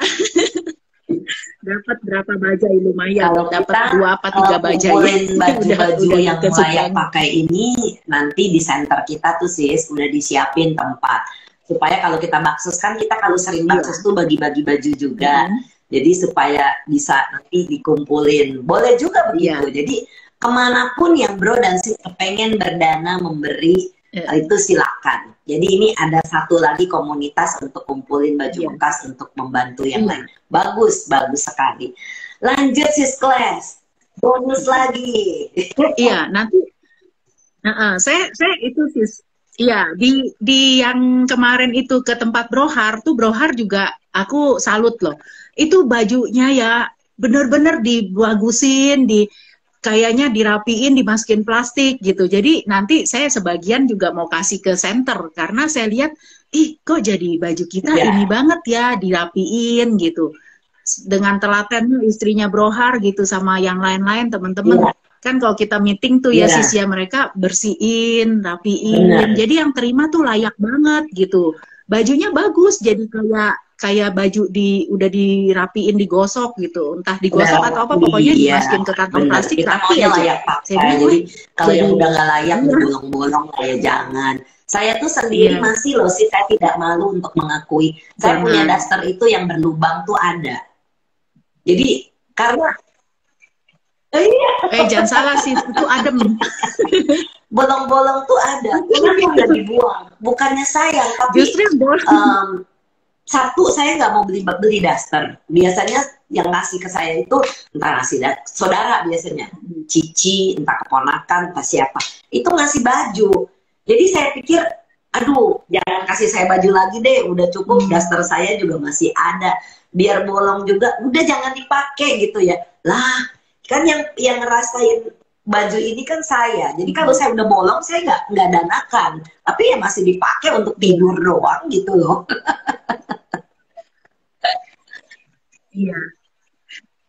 Dapat berapa bajai, lumayan, dapat 2 apa 3 bajai. Baju-baju yang layak pakai ini nanti di center kita tuh sis udah disiapin tempat supaya kalau kita baksos kan, kita kalau sering baksos tuh bagi-bagi baju juga. Jadi supaya bisa nanti dikumpulin, boleh juga begitu. Jadi kemanapun yang bro dan sis kepengen berdana memberi, itu silakan. Jadi ini ada satu lagi komunitas untuk kumpulin baju bekas untuk membantu yang lain. Bagus, bagus sekali. Lanjut sis Class, bonus lagi. Iya, nanti saya itu sis. Iya, di yang kemarin itu ke tempat Brohar tuh, Brohar juga aku salut loh. Itu bajunya ya bener-bener dibagusin, kayaknya dirapiin, dimasukin plastik gitu. Jadi nanti saya sebagian juga mau kasih ke center, karena saya lihat, kok jadi baju kita ini banget ya, dirapiin gitu. Dengan telatennya istrinya Brohar gitu, sama yang lain-lain teman-teman. Kan kalau kita meeting tuh ya sis ya, mereka bersihin, rapiin. Jadi yang terima tuh layak banget gitu. Bajunya bagus, jadi kayak baju udah dirapiin, digosok gitu, entah digosok atau apa, pokoknya dimasukin ke kantong plastik. Kita maunya layak pakai. Jadi kalau yang udah nggak layak bolong-bolong ya jangan. Saya tuh sendiri masih loh sih, saya tidak malu untuk mengakui saya punya daster itu yang berlubang tuh ada. Jadi karena jangan salah sih, itu adem. Bolong-bolong tuh ada, kenapa nggak dibuang? Bukannya sayang, tapi justru satu, saya nggak mau beli daster. Biasanya yang ngasih ke saya itu entah ngasih saudara, biasanya cici, entah keponakan, entah siapa, itu ngasih baju. Jadi saya pikir, aduh jangan kasih saya baju lagi deh, udah cukup daster saya juga masih ada. biar bolong juga, udah jangan dipakai gitu ya. Lah, kan yang ngerasain baju ini kan saya. Jadi kalau saya udah bolong, saya nggak danakan. Tapi ya masih dipakai untuk tidur doang gitu loh. Iya.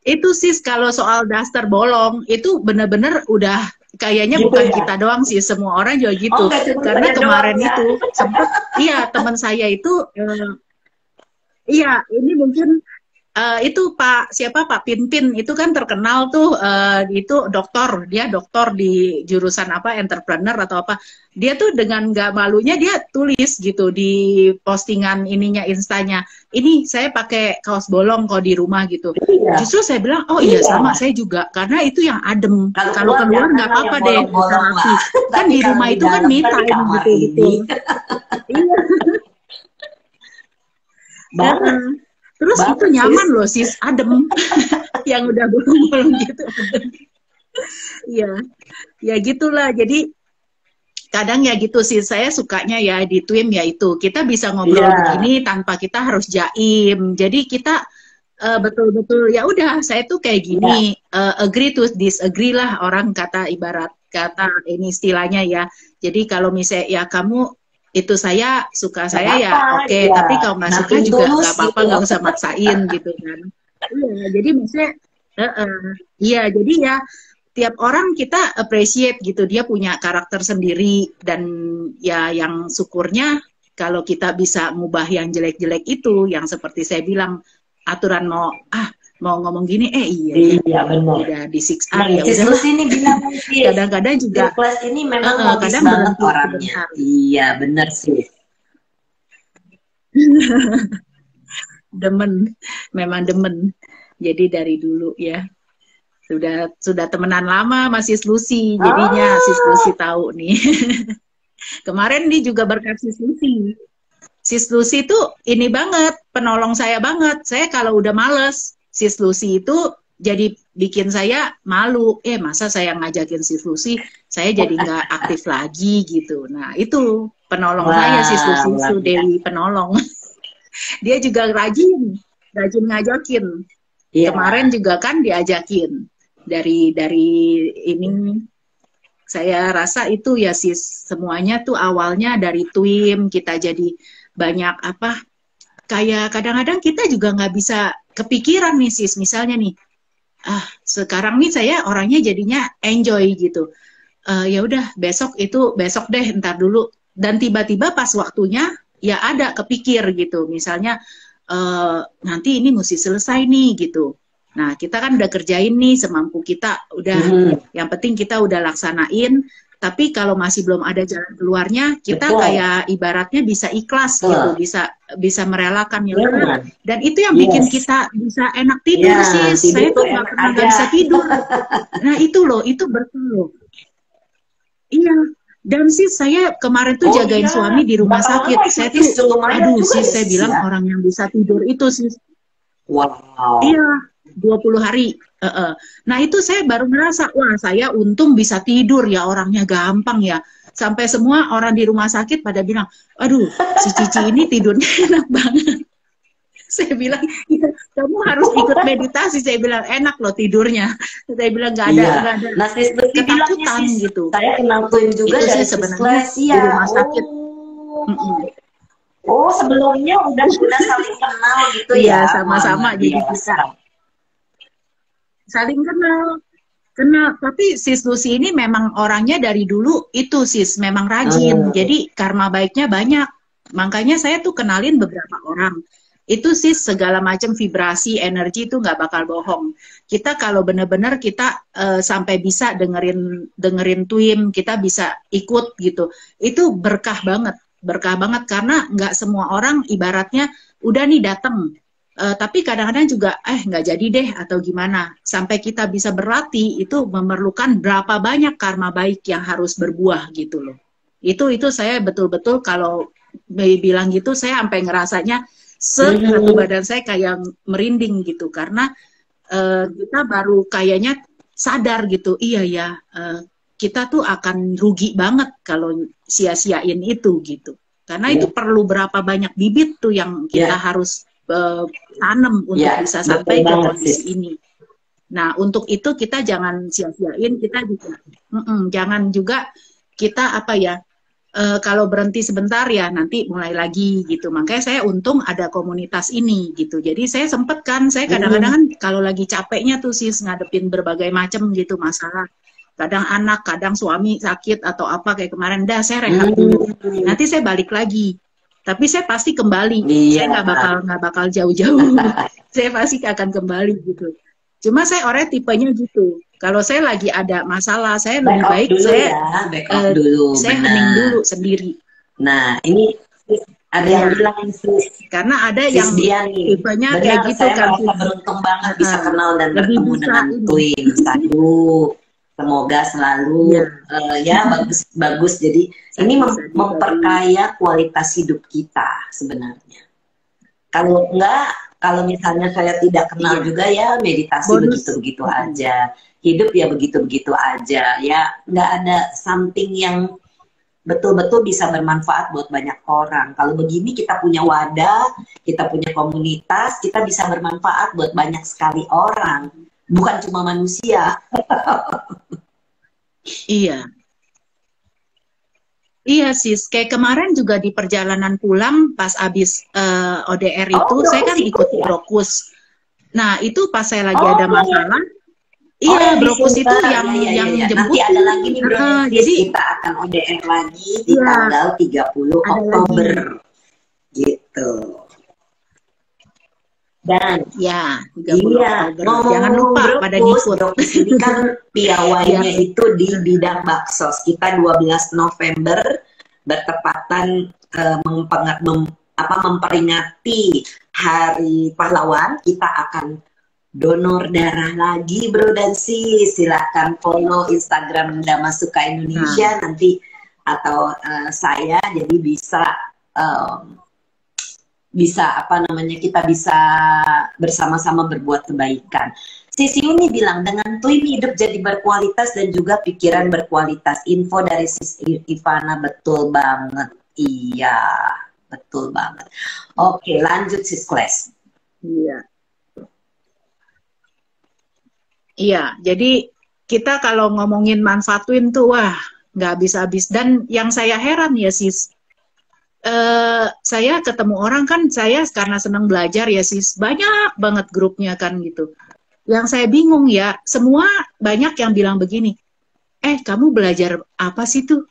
Itu sis kalau soal daster bolong itu bener-bener udah kayaknya Gitu bukan ya? kita doang sih, semua orang juga gitu. Oh, nggak cuma Karena saya kemarin doang ya. itu sempat, iya teman saya itu, iya ini mungkin itu Pak siapa Pak Pinpin itu kan terkenal tuh, itu dokter, dia dokter di jurusan apa entrepreneur atau apa, dia tuh dengan nggak malunya dia tulis gitu di postingan ininya instanya, ini saya pakai kaos bolong kok di rumah gitu. Iya. Justru saya bilang oh iya sama saya juga, karena itu yang adem, kalau keluar nggak apa-apa deh bisa rapi, kan di rumah itu kan me time gitu gitu. Iya. Banget. Terus Banget, itu nyaman loh sis, adem. Yang udah bolong-bolong gitu. Iya, ya gitulah. Jadi kadang ya gitu sih, saya sukanya ya di Twim ya itu. Kita bisa ngobrol begini tanpa kita harus jaim. Jadi kita betul-betul ya udah saya tuh kayak gini, agree to disagree lah orang kata, ibarat kata ini istilahnya ya. Jadi kalau misalnya ya kamu itu saya suka saya ya oke, tapi kalau nggak suka juga nggak apa-apa, nggak usah maksain gitu kan. Iya, jadi maksudnya iya, jadi ya tiap orang kita appreciate gitu, dia punya karakter sendiri, dan ya yang syukurnya kalau kita bisa ngubah yang jelek-jelek itu, yang seperti saya bilang aturan mau ngomong gini, iya benar, udah di 6R ya udah. Ini bilang kadang-kadang juga kelas ini memang kadang banget orangnya. Iya benar sih. Demen, memang demen. Jadi dari dulu ya sudah temenan lama masih Lucy, jadinya Sis Lucy tahu nih. Kemarin dia juga berkat Sis Lucy. Sis Lucy itu ini banget, penolong saya banget. Saya kalau udah males, Sis Lucy itu jadi bikin saya malu. Masa saya ngajakin Sis Lucy, saya jadi nggak aktif lagi gitu. Nah itu penolong saya Sis Lucy itu, Dewi penolong. Dia juga rajin ngajakin. Kemarin juga kan diajakin dari ini. Saya rasa itu ya sis, semuanya tuh awalnya dari Twim, kita jadi banyak apa, kayak kadang-kadang kita juga nggak bisa kepikiran nih sis, misalnya nih, sekarang nih saya orangnya jadinya enjoy gitu, ya udah besok deh, ntar dulu, dan tiba-tiba pas waktunya ya ada kepikir gitu, misalnya nanti ini mesti selesai nih gitu. Nah, kita kan udah kerjain nih semampu kita, udah yang penting kita udah laksanain, tapi kalau masih belum ada jalan keluarnya, kita kayak ibaratnya bisa ikhlas gitu, bisa merelakan ya. Dan itu yang bikin kita bisa enak tidur sih. Saya tuh nggak bisa tidur. Nah, itu loh, itu betul loh. Iya. Dan sih saya kemarin tuh jagain suami di rumah sakit. Saya tuh, aduh sih saya bilang orang yang bisa tidur itu sih. Wow. Iya. 20 hari. Nah itu saya baru ngerasa, wah saya untung bisa tidur ya, orangnya gampang ya. Sampai semua orang di rumah sakit pada bilang, aduh si Cici ini tidurnya enak banget. Saya bilang, ya, kamu harus ikut meditasi. Saya bilang, enak loh tidurnya. Saya bilang nggak ada ketakutan gitu. Saya kenal Twim juga itu dari sebenarnya di rumah sakit. Oh sebelumnya udah saling kenal gitu ya. Sama-sama jadi bisa. Saling kenal, tapi Sis Lucy ini memang orangnya dari dulu itu sis, memang rajin, jadi karma baiknya banyak, makanya saya tuh kenalin beberapa orang, itu sis segala macam vibrasi, energi itu nggak bakal bohong, kita kalau bener-bener kita sampai bisa dengerin Twim, kita bisa ikut gitu, itu berkah banget karena nggak semua orang ibaratnya udah nih datang. Tapi kadang-kadang juga nggak jadi deh atau gimana, sampai kita bisa berlatih itu memerlukan berapa banyak karma baik yang harus berbuah gitu loh. Itu saya betul-betul kalau bilang gitu saya sampai ngerasanya satu badan saya kayak merinding gitu, karena kita baru kayaknya sadar gitu, iya ya kita tuh akan rugi banget kalau sia-siain itu gitu, karena itu perlu berapa banyak bibit tuh yang kita harus tanam untuk Ya, bisa betul sampai ke banget, kondisi Sis. ini. Nah, untuk itu kita jangan sia-siain, kita juga jangan juga kita apa ya, kalau berhenti sebentar ya nanti mulai lagi gitu. Makanya saya untung ada komunitas ini gitu. Jadi saya sempet kan, saya kadang-kadang kan kalau lagi capeknya tuh sis ngadepin berbagai macam gitu masalah. Kadang anak, kadang suami sakit atau apa kayak kemarin, dah saya rehat dulu. Nanti saya balik lagi. Tapi saya pasti kembali. Iya. Saya nggak bakal jauh-jauh. Saya pasti akan kembali gitu. Cuma saya orangnya tipenya gitu. Kalau saya lagi ada masalah, saya lebih baik Back off dulu, saya benar. hening dulu sendiri. Nah, ini ada yang bilang sis, karena ada sis yang dia nih, tipenya benar, kayak gitu saya kan. merasa beruntung banget bisa kenal dan lebih bertemu bisa dengan ini. Twin. Semoga selalu ya bagus. Jadi ini memperkaya kualitas hidup kita sebenarnya. Kalau enggak, kalau misalnya saya tidak kenal juga ya meditasi begitu-begitu aja. Hidup ya begitu-begitu aja ya, nggak ada something yang betul-betul bisa bermanfaat buat banyak orang. Kalau begini kita punya wadah, kita punya komunitas, kita bisa bermanfaat buat banyak sekali orang, bukan cuma manusia. Iya. Iya sis, kayak kemarin juga di perjalanan pulang pas abis ODR itu, saya kan ikut Brokus. Nah itu pas saya lagi ada masalah, iya Brokus itu yang jemput. Nanti ada lagi nih bro, jadi kita akan ODR lagi di tanggal 30 Oktober gitu. Dan jangan lupa pada ngikut. Ini kan piawainya itu di bidang baksos. Kita 12 November bertepatan memperingati Hari Pahlawan. Kita akan donor darah lagi bro dan sis. Silakan follow Instagram Damasuka Indonesia nanti atau saya, jadi kita bisa bersama-sama berbuat kebaikan. Sisi ini bilang dengan Twin hidup jadi berkualitas dan juga pikiran berkualitas. Info dari Sis Ivana, betul banget. Iya, betul banget. Oke, lanjut Sis Kles. Iya, jadi kita kalau ngomongin manfaat Twin tuh wah nggak habis-habis. Dan yang saya heran ya sis, saya ketemu orang kan, saya karena senang belajar ya sis, banyak banget grupnya kan gitu. Yang saya bingung ya, semua banyak yang bilang begini, kamu belajar apa sih tuh?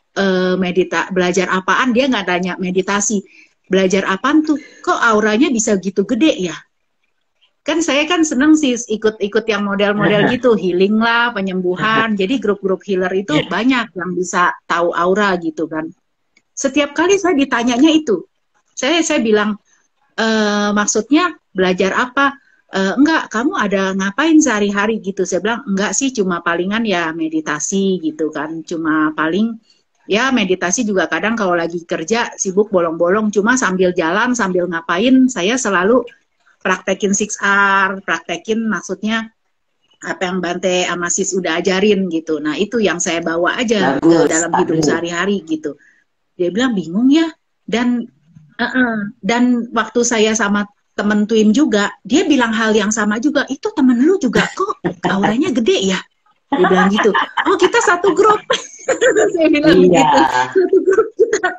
Belajar apaan? Dia nggak tanya meditasi, belajar apaan tuh? Kok auranya bisa gitu gede ya? Kan saya kan seneng sis ikut-ikut yang model-model gitu, healing lah, penyembuhan. Jadi grup-grup healer itu banyak yang bisa tahu aura gitu kan. Setiap kali saya ditanyanya itu, saya bilang, maksudnya belajar apa? Enggak, kamu ada ngapain sehari-hari gitu? Saya bilang, enggak sih, cuma palingan ya meditasi gitu kan. Cuma paling, ya meditasi juga kadang kalau lagi kerja, sibuk bolong-bolong. Cuma sambil jalan, sambil ngapain, saya selalu praktekin 6R, praktekin maksudnya apa yang Bante sama Sis udah ajarin gitu. Nah itu yang saya bawa aja dalam hidup sehari-hari gitu. Dia bilang bingung ya, dan waktu saya sama temen Twin juga, dia bilang hal yang sama juga. Itu temen lu juga kok auranya gede ya? Dia bilang gitu. Oh kita satu grup. Saya bilang gitu. Satu grup kita.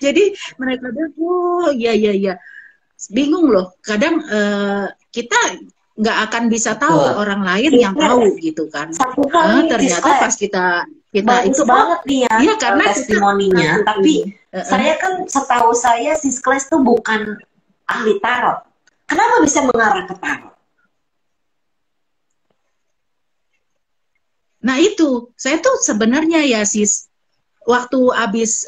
Jadi mereka bilang, oh iya. Bingung loh. Kadang kita nggak akan bisa tahu orang lain yang tahu gitu kan. Ternyata pas kita bagus itu banget nih ya, karena testimoninya. Tapi saya kan setahu saya Sis Kles tuh bukan ahli tarot. Kenapa bisa mengarah ke tarot? Nah itu, saya tuh sebenarnya ya Sis, waktu abis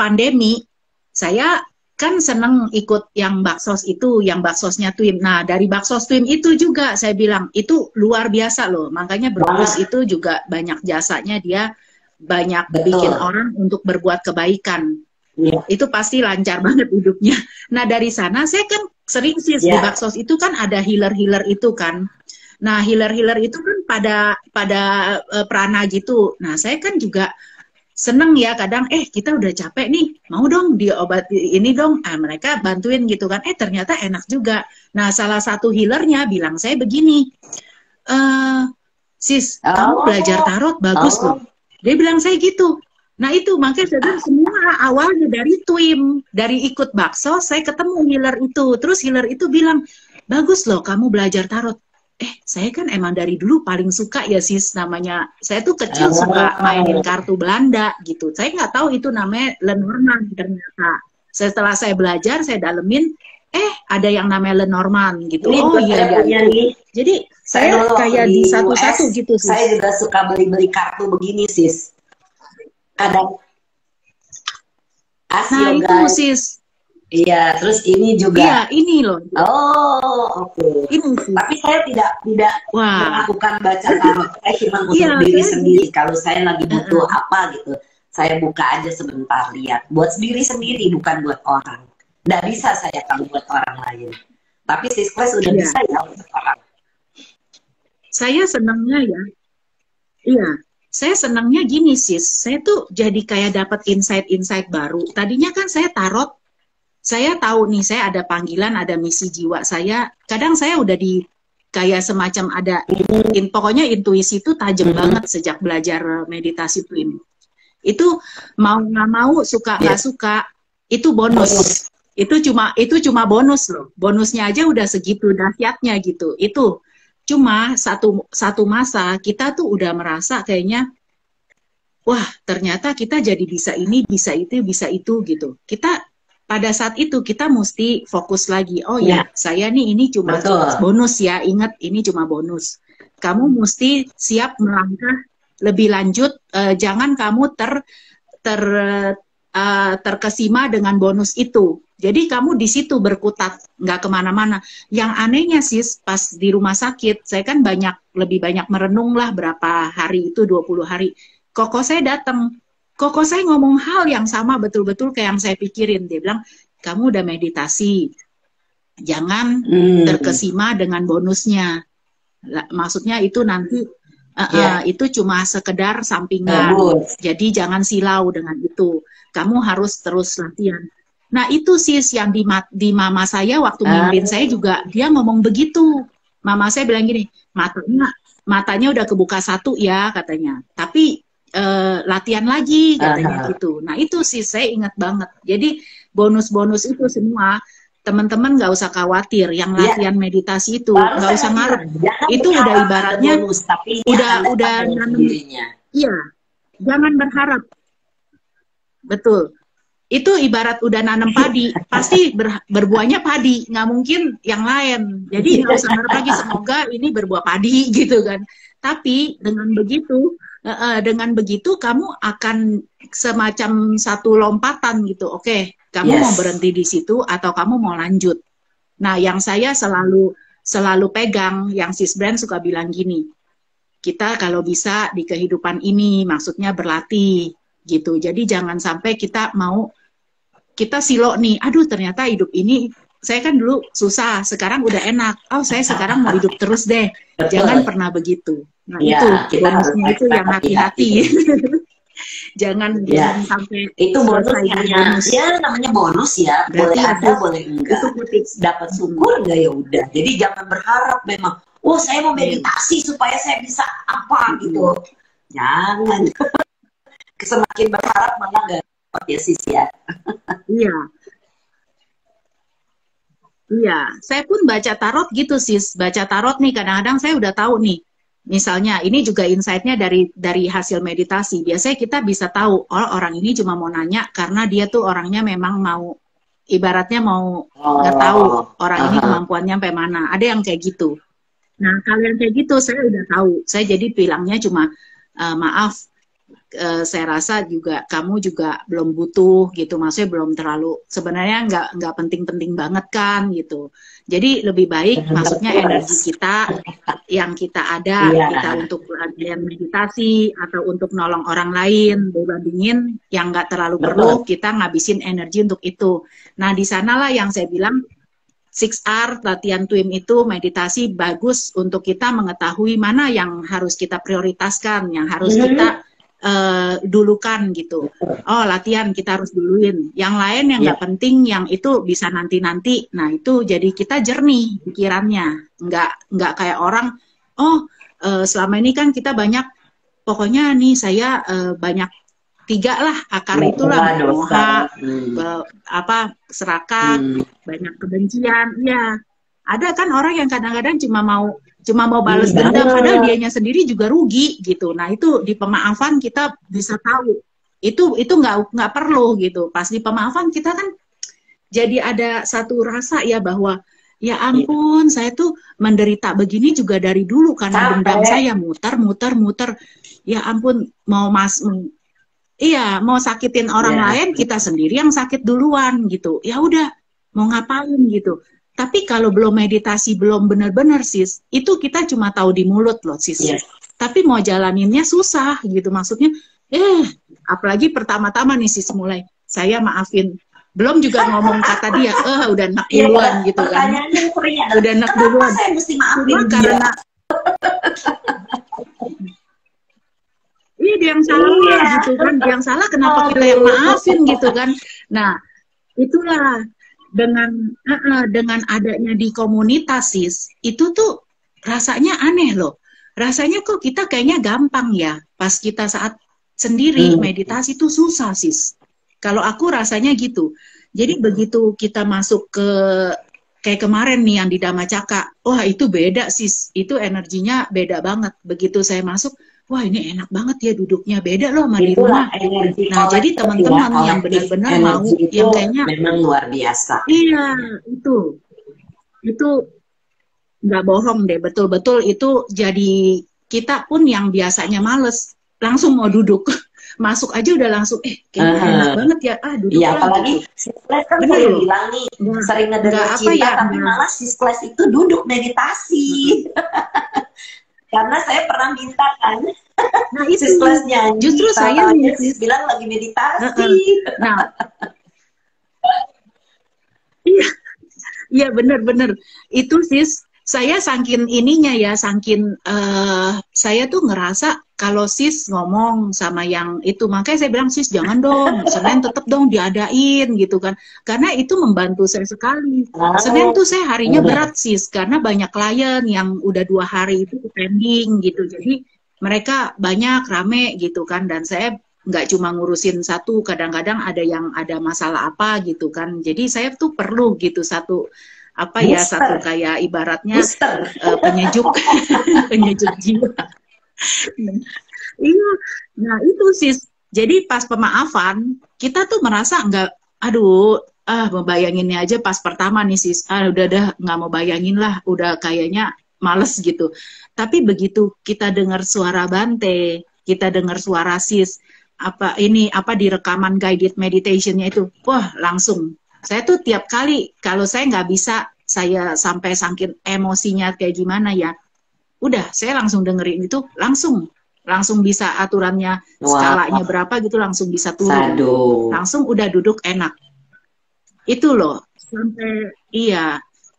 pandemi, saya kan seneng ikut yang baksos itu, yang baksosnya Twin. Nah, dari baksos Twin itu juga saya bilang, itu luar biasa loh. Makanya Brokus itu juga banyak jasanya, dia banyak bikin orang untuk berbuat kebaikan. Itu pasti lancar banget hidupnya. Nah, dari sana saya kan sering sih di baksos itu kan ada healer-healer itu kan. Nah, healer-healer itu kan pada prana gitu. Nah, saya kan juga seneng ya kadang, kita udah capek nih, mau dong diobat ini dong, mereka bantuin gitu kan, ternyata enak juga. Nah salah satu healernya bilang saya begini, sis, kamu belajar tarot bagus loh. Dia bilang saya gitu. Nah itu makanya saya bilang semua awalnya dari TWIM, dari ikut bakso saya ketemu healer itu. Terus healer itu bilang, bagus loh kamu belajar tarot. Saya kan emang dari dulu paling suka ya sis, namanya saya tuh kecil suka mainin kartu Belanda gitu. Saya nggak tahu itu namanya Lenormand ternyata. Setelah saya belajar, saya dalemin, ada yang namanya Lenormand gitu. Ini iya gitu. Jadi saya kayak di satu-satu gitu sis. Saya juga suka beli-beli kartu begini sis. Kadang nah itu sis. Iya, terus ini juga. Iya, ini loh. Oke. Ini sih. Tapi saya tidak melakukan baca tarot. Cuma untuk diri sendiri. Kalau saya lagi butuh apa gitu, saya buka aja sebentar lihat. Buat diri sendiri, bukan buat orang. Nggak bisa saya kalau buat orang lain. Tapi Siskles udah bisa ya untuk orang. Saya senangnya ya. Iya. Saya senangnya gini sis, saya tuh jadi kayak dapat insight-insight baru. Tadinya kan saya tarot, saya tahu nih saya ada panggilan, ada misi jiwa saya. Kadang saya udah di kayak semacam ada, pokoknya intuisi itu tajam banget sejak belajar meditasi TWIM. Itu mau nggak mau, suka nggak suka, itu bonus. Itu cuma bonus loh. Bonusnya aja udah segitu dahsyatnya gitu. Itu cuma satu masa kita tuh udah merasa kayaknya, wah ternyata kita jadi bisa ini, bisa itu gitu. Kita pada saat itu kita mesti fokus lagi. Oh ya, saya nih ini cuma bonus ya. Ingat ini cuma bonus. Kamu mesti siap melangkah lebih lanjut. Jangan kamu terkesima dengan bonus itu. Jadi kamu di situ berkutat, nggak kemana-mana. Yang anehnya sis, pas di rumah sakit, saya kan lebih banyak merenung lah berapa hari itu, 20 hari. Koko saya datang, koko saya ngomong hal yang sama betul-betul kayak yang saya pikirin. Dia bilang, kamu udah meditasi, jangan terkesima dengan bonusnya. Maksudnya itu nanti, itu cuma sekedar sampingan. Jadi jangan silau dengan itu. Kamu harus terus latihan. Nah itu sis yang di mama saya waktu mimpin saya juga dia ngomong begitu. Mama saya bilang gini, matanya udah kebuka satu ya katanya. Tapi latihan lagi katanya gitu. Nah itu sis saya ingat banget. Jadi bonus-bonus itu semua teman-teman nggak usah khawatir. Yang latihan meditasi itu nggak usah ngarep. Itu udah ibaratnya bonus, tapi udah nanam. Iya, jangan berharap. Betul. Itu ibarat udah nanam padi, pasti berbuahnya padi, nggak mungkin yang lain. Jadi nggak usah harap lagi, semoga ini berbuah padi gitu kan. Tapi dengan begitu kamu akan semacam satu lompatan gitu. Oke, kamu mau berhenti di situ atau kamu mau lanjut. Nah, yang saya selalu pegang, yang Sis Brand suka bilang gini, kita kalau bisa di kehidupan ini, maksudnya berlatih gitu. Jadi jangan sampai kita silo nih, aduh ternyata hidup ini, saya kan dulu susah, sekarang udah enak, saya sekarang mau hidup terus deh. Jangan pernah begitu. Nah itu, bonusnya itu yang hati-hati. jangan sampai itu bonusnya, namanya bonus ya, boleh ada, boleh enggak. Dapat syukur enggak ya udah. Jadi jangan berharap memang, saya mau meditasi supaya saya bisa apa gitu. Jangan. Semakin berharap malah enggak dapat ya sis ya. Iya, saya pun baca tarot gitu sis, baca tarot nih kadang-kadang saya udah tahu nih, misalnya ini juga insight-nya dari hasil meditasi. Biasanya kita bisa tahu, orang ini cuma mau nanya karena dia tuh orangnya memang mau, ibaratnya mau tahu orang ini kemampuannya sampai mana. Ada yang kayak gitu. Nah kalau yang kayak gitu saya udah tahu, saya jadi bilangnya cuma maaf. Saya rasa juga kamu juga belum butuh gitu, maksudnya belum terlalu, sebenarnya nggak penting-penting banget kan gitu. Jadi lebih baik maksudnya energi kita yang kita ada, kita untuk latihan meditasi atau untuk nolong orang lain, dibandingin yang nggak terlalu perlu kita ngabisin energi untuk itu. Nah di sanalah yang saya bilang 6R latihan TWIM itu meditasi bagus untuk kita mengetahui mana yang harus kita prioritaskan, yang harus kita dulukan gitu. Oh, latihan kita harus duluin. Yang lain yang nggak penting, yang itu bisa nanti-nanti. Nah, itu jadi kita jernih pikirannya. Nggak kayak orang, oh selama ini kan kita banyak, pokoknya nih saya banyak 3 lah, akar itulah, moha, serakah, banyak kebencian. Ya, ada kan orang yang kadang-kadang cuma mau balas dendam, padahal dianya sendiri juga rugi gitu. Nah, itu di pemaafan kita bisa tahu. Itu nggak perlu gitu. Pas di pemaafan kita kan jadi ada satu rasa ya bahwa ya ampun, saya tuh menderita begini juga dari dulu karena dendam saya muter. Ya ampun, mau sakitin orang lain, kita sendiri yang sakit duluan gitu. Ya udah, mau ngapain gitu. Tapi kalau belum meditasi, belum benar-benar sis, itu kita cuma tahu di mulut loh sis. Tapi mau jalaninnya susah gitu. Maksudnya, apalagi pertama-tama nih sis mulai, saya maafin. Belum juga ngomong kata dia, udah enak duluan gitu kan. Udah enak duluan. Saya mesti maafin karena dia yang salah gitu kan. Yang salah kenapa kita yang maafin gitu kan. Nah, itulah dengan adanya di komunitas sis, itu tuh rasanya aneh loh. Rasanya kok kita kayaknya gampang ya. Pas kita saat sendiri meditasi tuh susah sis. Kalau aku rasanya gitu. Jadi begitu kita masuk ke kayak kemarin nih yang di Dhammacakka, wah itu beda sis. Itu energinya beda banget. Begitu saya masuk, wah ini enak banget ya duduknya, beda loh sama di rumah. Nah, jadi teman-teman yang benar-benar mau, yang kayaknya memang luar biasa. Iya, itu nggak bohong deh, betul-betul itu jadi kita pun yang biasanya males, langsung mau duduk. Masuk aja udah langsung, kayaknya enak banget ya, duduk lagi. Apalagi Siskelas kan saya bilang nih, sering ngedengar cerita, tapi malah Siskelas itu duduk meditasi. Karena saya pernah minta kan, nah itu Siskelas nyanyi, justru saya bilang lagi meditasi. Nah, iya bener-bener itu sis. Saya saking ininya ya, saking saya tuh ngerasa kalau sis ngomong sama yang itu, makanya saya bilang sis jangan dong, Senin tetap dong diadain gitu kan, karena itu membantu saya sekali. Senin tuh saya harinya berat sis, karena banyak klien yang udah 2 hari itu pending gitu, jadi mereka banyak rame gitu kan, dan saya nggak cuma ngurusin satu, kadang-kadang ada yang ada masalah apa gitu kan, jadi saya tuh perlu gitu satu satu kayak ibaratnya penyejuk penyejuk jiwa. Iya, nah itu sis. Jadi pas pemaafan kita tuh merasa membayanginnya aja pas pertama nih sis. Udah nggak mau bayangin lah, udah kayaknya males gitu. Tapi begitu kita dengar suara Bante, kita dengar suara sis, di rekaman guided meditation-nya itu, wah langsung. Saya tuh tiap kali, kalau saya nggak bisa, saya sampai saking emosinya kayak gimana ya, udah saya langsung dengerin itu, langsung bisa aturannya, skalanya berapa gitu, langsung bisa turun. Langsung udah duduk enak. Itu loh, sampai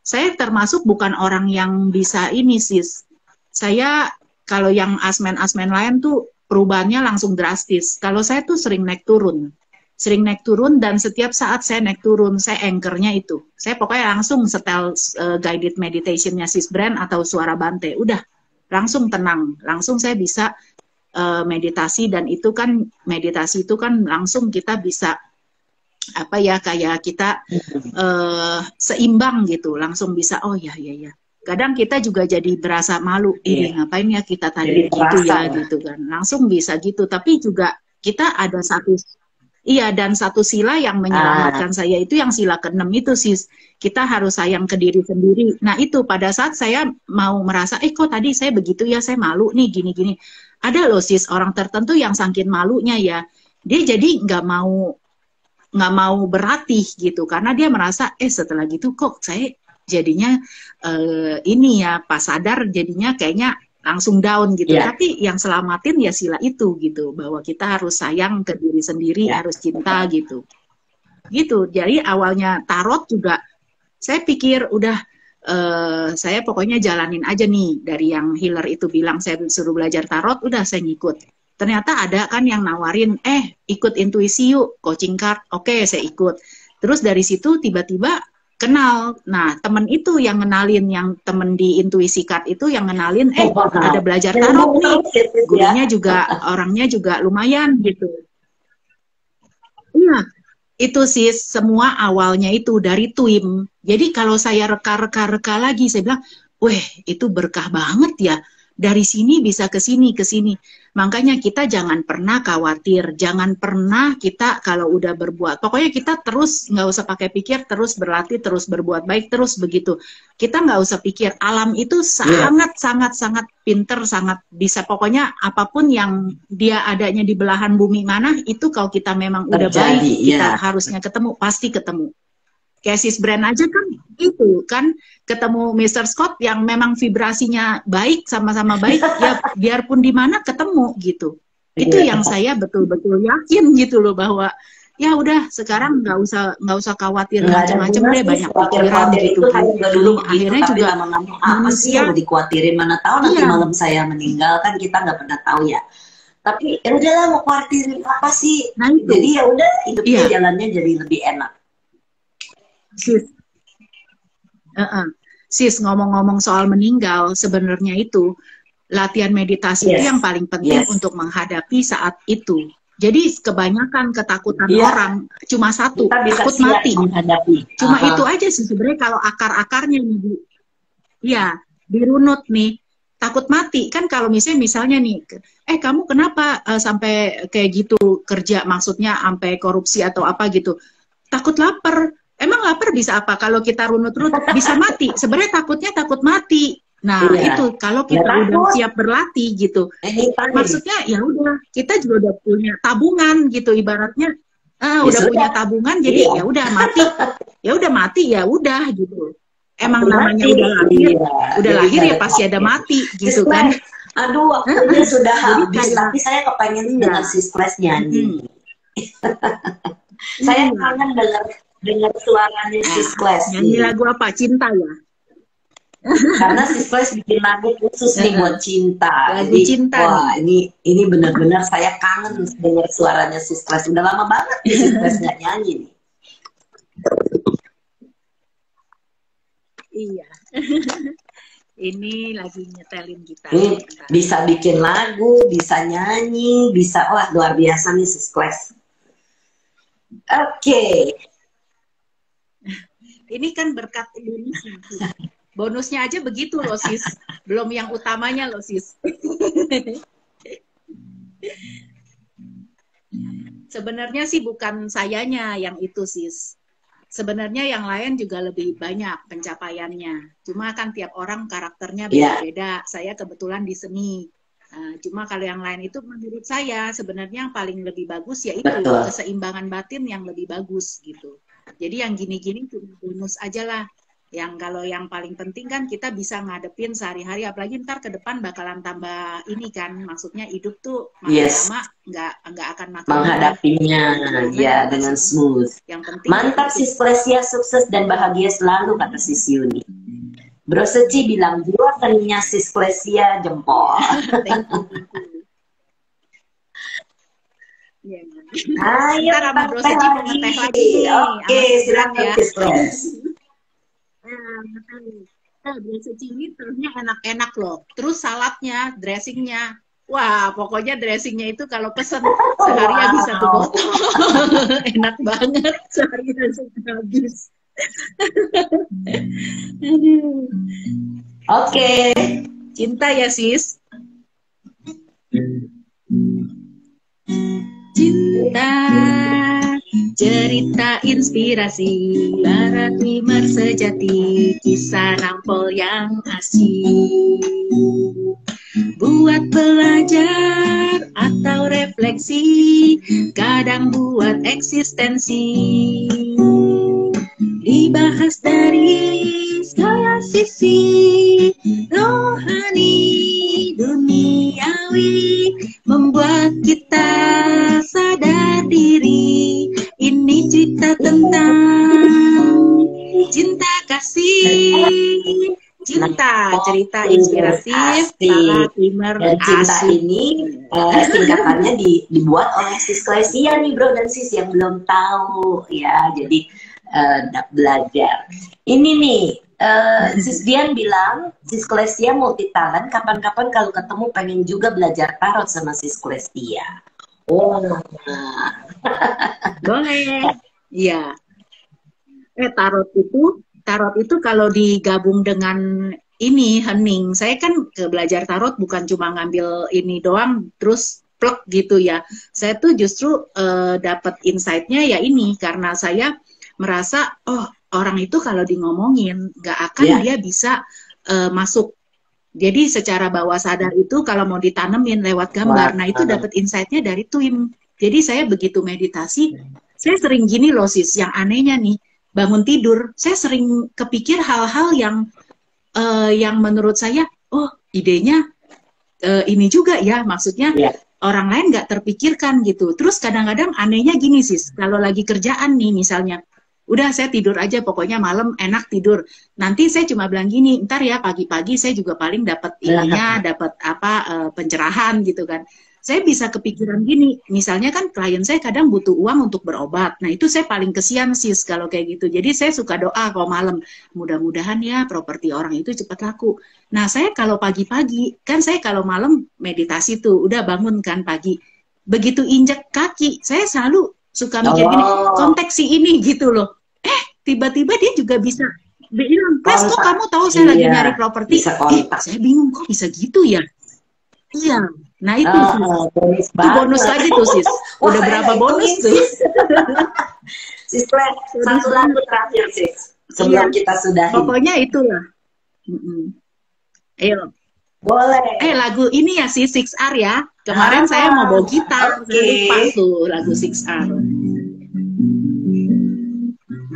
saya termasuk bukan orang yang bisa ini sis. Saya, kalau yang asmen-asmen lain tuh perubahannya langsung drastis. Kalau saya tuh sering naik turun, dan setiap saat saya naik turun, saya anchor-nya itu. Saya pokoknya langsung setel guided meditation-nya Sis Brand atau suara Bante. Udah, langsung tenang. Langsung saya bisa meditasi, dan itu kan, meditasi itu kan langsung kita bisa, kayak kita seimbang gitu. Langsung bisa, oh ya. Kadang kita juga jadi berasa malu. Ngapain ya kita tadi gitu ya, gitu kan. Langsung bisa gitu. Tapi juga kita ada dan satu sila yang menyelamatkan saya itu yang sila ke-6 itu sis. Kita harus sayang ke diri sendiri. Nah itu pada saat saya mau merasa, kok tadi saya begitu ya, saya malu nih gini-gini. Ada loh sis orang tertentu yang saking malunya ya, dia jadi nggak mau berlatih gitu, karena dia merasa setelah gitu kok saya jadinya pas sadar jadinya kayaknya langsung down gitu. Tapi yang selamatin ya sila itu gitu, bahwa kita harus sayang ke diri sendiri, harus cinta gitu. Jadi awalnya tarot juga saya pikir udah saya pokoknya jalanin aja nih, dari yang healer itu bilang saya suruh belajar tarot, udah saya ngikut. ternyata ada kan yang nawarin, ikut intuisi yuk, coaching card, oke saya ikut. Terus dari situ tiba-tiba kenal. Nah, temen itu yang ngenalin, yang temen di intuisi card itu yang ngenalin, ada belajar tarot nih, gurunya juga, orangnya juga lumayan gitu. Iya, itu sih semua awalnya itu dari TWIM. Jadi kalau saya reka-reka lagi, saya bilang, weh itu berkah banget ya. Dari sini bisa ke sini, ke sini. Makanya kita jangan pernah khawatir, jangan pernah kita kalau udah berbuat. Pokoknya kita terus nggak usah pakai pikir, terus berlatih, terus berbuat baik, terus begitu. Kita nggak usah pikir, alam itu sangat pinter, sangat bisa. Pokoknya apapun yang dia adanya di belahan bumi mana, itu kalau kita memang udah baik, kita harusnya ketemu, pasti ketemu. Kayak Sis Brand aja kan itu kan ketemu Mr. Scott yang memang vibrasinya baik, sama-sama baik, ya biarpun di mana ketemu gitu. Itu yang saya betul-betul yakin gitu loh, bahwa ya udah sekarang nggak usah khawatir macam-macam deh, banyak pikiran gitu. Dulu akhirnya juga apa sih yang dikhawatirin, mana tahu nanti malam saya meninggal, kan kita nggak pernah tahu ya. Tapi ya udahlah, mau khawatirin apa sih? Nah, jadi ya udah, hidupnya jalannya jadi lebih enak. Sis, ngomong-ngomong soal meninggal, sebenarnya itu latihan meditasi itu yang paling penting untuk menghadapi saat itu. Jadi kebanyakan ketakutan orang cuma satu, takut mati. Cuma itu aja sih sebenarnya, kalau akar-akarnya nih, dirunut nih, takut mati. Kan kalau misalnya nih, kamu kenapa sampai kayak gitu kerja, maksudnya sampai korupsi atau apa gitu? Takut lapar. Emang lapar bisa apa? Kalau kita runut-runut bisa mati. Sebenarnya takutnya takut mati. Nah, itu kalau kita udah siap berlatih gitu. Maksudnya ya udah, kita juga udah punya tabungan gitu ibaratnya. Udah punya tabungan, jadi ya udah mati. Ya udah mati, ya udah gitu. Emang namanya udah lahir ya pasti ada mati gitu kan. Aduh, waktunya sudah habis, tapi saya kepengen dengan Sis Class nyanyi. Saya kangen dengar suaranya Sis Class. Nyanyi lagu apa? Cinta ya? Karena Sis Class bikin lagu khusus nih buat cinta. Lagu cinta. Wah, ini benar-benar saya kangen dengar suaranya Sis Class. Udah lama banget nih Sis Class nggak nyanyi nih. Iya. Ini lagi nyetelin kita. Bisa bikin lagu, bisa nyanyi, bisa, wah luar biasa nih Sis Class. Oke. Ini kan berkat Indonesia. Bonusnya aja begitu loh Sis. Belum yang utamanya loh Sis. Sebenarnya sih bukan sayanya yang itu Sis. Sebenarnya yang lain juga lebih banyak pencapaiannya. Cuma kan tiap orang karakternya beda-beda. Saya kebetulan di seni. Cuma kalau yang lain itu menurut saya sebenarnya yang paling lebih bagus yaitu keseimbangan batin yang lebih bagus gitu. Jadi yang gini-gini cuma bonus aja lah. Yang kalau yang paling penting kan kita bisa ngadepin sehari-hari, apalagi ntar ke depan bakalan tambah ini kan, maksudnya hidup tuh makin lama nggak akan makin menghadapinya ya dengan smooth. Yang penting mantap Sis Klesia, sukses dan bahagia selalu kata Sis Yuni. Bro Seci bilang jiwa seninya Sis Klesia jempol. Ayo Bro Seci mau ngeteh lagi. Oke, silakan Sis Kles. Bro Seci ini terusnya enak-enak loh. Terus saladnya, dressingnya, wah pokoknya dressingnya itu kalau pesen sehari habis 1 botol. Enak banget, sehari habis. Oke. Cinta ya Sis. Cinta, cerita inspirasi, barat wimer sejati, kisah nampol yang asik. Buat belajar atau refleksi, kadang buat eksistensi. Dibahas dari segala sisi, rohani, duniawi, membuat kita sadar diri. Ini cerita tentang cinta kasih cerita inspiratif para timer dan cinta asuh. ini singkatannya dibuat oleh Sis Klesia nih bro dan sis yang belum tahu ya, jadi belajar ini nih. Sis Dian bilang Sis Klesia multi talent, kapan-kapan kalau ketemu pengen juga belajar tarot sama Sis Klesia. Oh, boleh. Iya. Tarot itu kalau digabung dengan ini hening, saya kan belajar tarot bukan cuma ngambil ini doang terus plek gitu ya. Saya tuh justru dapat insight-nya ya ini, karena saya merasa orang itu kalau di ngomongin nggak akan dia bisa masuk. Jadi secara bawah sadar itu kalau mau ditanemin lewat gambar, nah itu dapat insight-nya dari twin. Jadi saya begitu meditasi, saya sering gini loh sis, yang anehnya nih, bangun tidur, saya sering kepikir hal-hal yang menurut saya, idenya ini juga ya, maksudnya orang lain nggak terpikirkan gitu. Terus kadang-kadang anehnya gini sis, kalau lagi kerjaan nih misalnya, udah saya tidur aja, pokoknya malam enak tidur. Nanti saya cuma bilang gini, ntar ya pagi-pagi saya juga paling dapat ininya, dapat pencerahan gitu kan. Saya bisa kepikiran gini, misalnya kan klien saya kadang butuh uang untuk berobat. Nah itu saya paling kesian sis kalau kayak gitu. Jadi saya suka doa kalau malam, mudah-mudahan ya properti orang itu cepat laku. Nah saya kalau pagi-pagi, kan saya kalau malam meditasi tuh, udah bangun kan pagi. Begitu injek kaki, saya selalu suka mikir gini, konteks si ini gitu loh. Tiba-tiba dia juga bisa bilang, Kles kok kamu tahu saya lagi nyari properti? Saya bingung kok bisa gitu ya. Iya, nah itu bonus lagi tuh sis. Udah berapa bonus tuh? Sis Kles, satu lagu terakhir sis. Sebelum kita sudahi. Pokoknya itulah. Ayo. Boleh. Lagu ini ya si 6R ya. Kemarin saya mau bawa gitar, saya lupa tuh lagu 6R.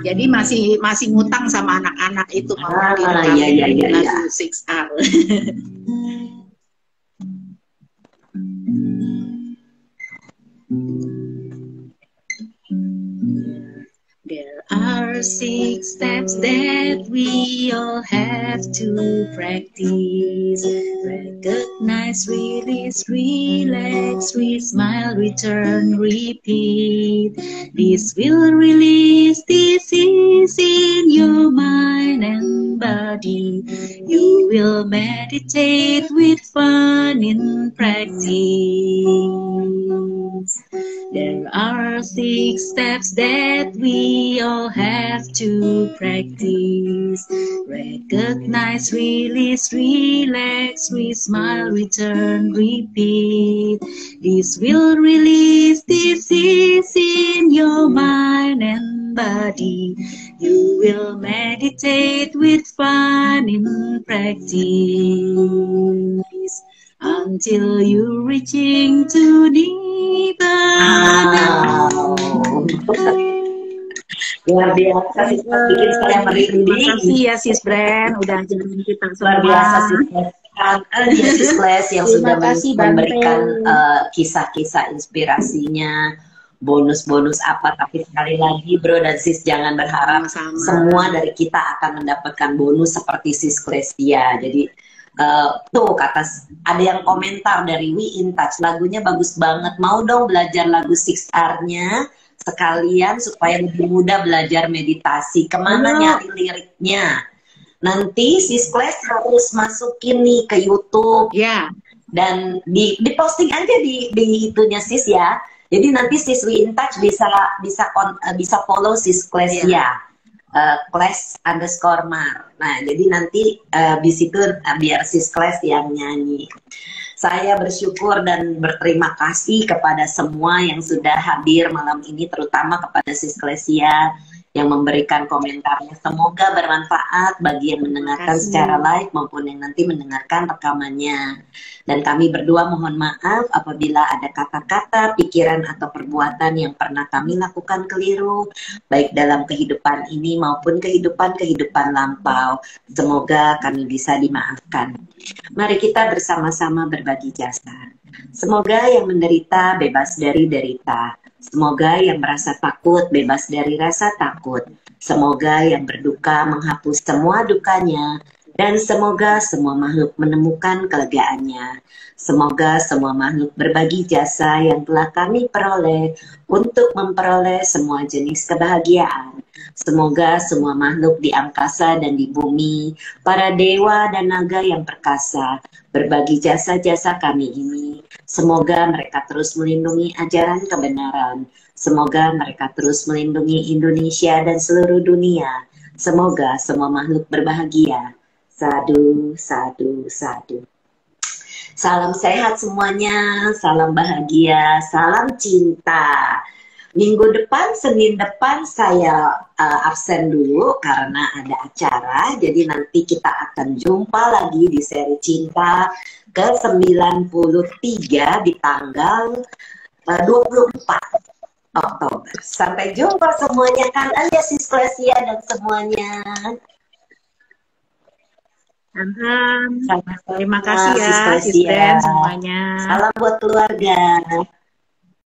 Jadi masih ngutang sama anak-anak itu mau lagu 6R. There are 6 steps that we all have to practice. Recognize, release, relax, smile, return, repeat. This will release disease in your mind and body. You will meditate with fun in practice. There are 6 steps that we all have to practice. Recognize, release, relax, smile, return, repeat. This will release disease in your mind and body. You will meditate with fun in practice. Until you reaching to Nirvana. Luar biasa sis, bikin saya merinding. Terima kasih ya sis Brand, udah ajarin kita semua. Luar biasa sis Kles yang sudah memberikan kisah-kisah inspirasinya, bonus-bonus apa. Tapi sekali lagi bro dan sis jangan berharap semua dari kita akan mendapatkan bonus seperti sis Klesia. Jadi tuh ada yang komentar dari We In Touch, lagunya bagus banget, mau dong belajar lagu 6R-nya sekalian supaya lebih mudah belajar meditasi. Kemana nyari liriknya? Nanti sis Kles harus masukin nih ke YouTube dan di posting aja di itunya sis ya. Jadi nanti sis We In Touch bisa follow sis Klesia. Kles_Mar. Nah, jadi nanti di situ biar sis Kles yang nyanyi. Saya bersyukur dan berterima kasih kepada semua yang sudah hadir malam ini, terutama kepada sis Klesia yang memberikan komentarnya. Semoga bermanfaat bagi yang mendengarkan secara live maupun yang nanti mendengarkan rekamannya. Dan kami berdua mohon maaf apabila ada kata-kata, pikiran, atau perbuatan yang pernah kami lakukan keliru, baik dalam kehidupan ini maupun kehidupan lampau. Semoga kami bisa dimaafkan. Mari kita bersama-sama berbagi jasa. Semoga yang menderita bebas dari derita. Semoga yang merasa takut bebas dari rasa takut. Semoga yang berduka menghapus semua dukanya Dan semoga semua makhluk menemukan kelegaannya. Semoga semua makhluk berbagi jasa yang telah kami peroleh untuk memperoleh semua jenis kebahagiaan. Semoga semua makhluk di angkasa dan di bumi, para dewa dan naga yang perkasa, berbagi jasa-jasa kami ini. Semoga mereka terus melindungi ajaran kebenaran. Semoga mereka terus melindungi Indonesia dan seluruh dunia. Semoga semua makhluk berbahagia. Sadu, sadu, sadu. Salam sehat semuanya, salam bahagia, salam cinta. Minggu depan, Senin depan saya absen dulu karena ada acara. Jadi nanti kita akan jumpa lagi di seri cinta ke-93 di tanggal 24 Oktober. Sampai jumpa semuanya, kan alias Sisklesia dan semuanya. Terima kasih ya, Sister semuanya. Salam buat keluarga.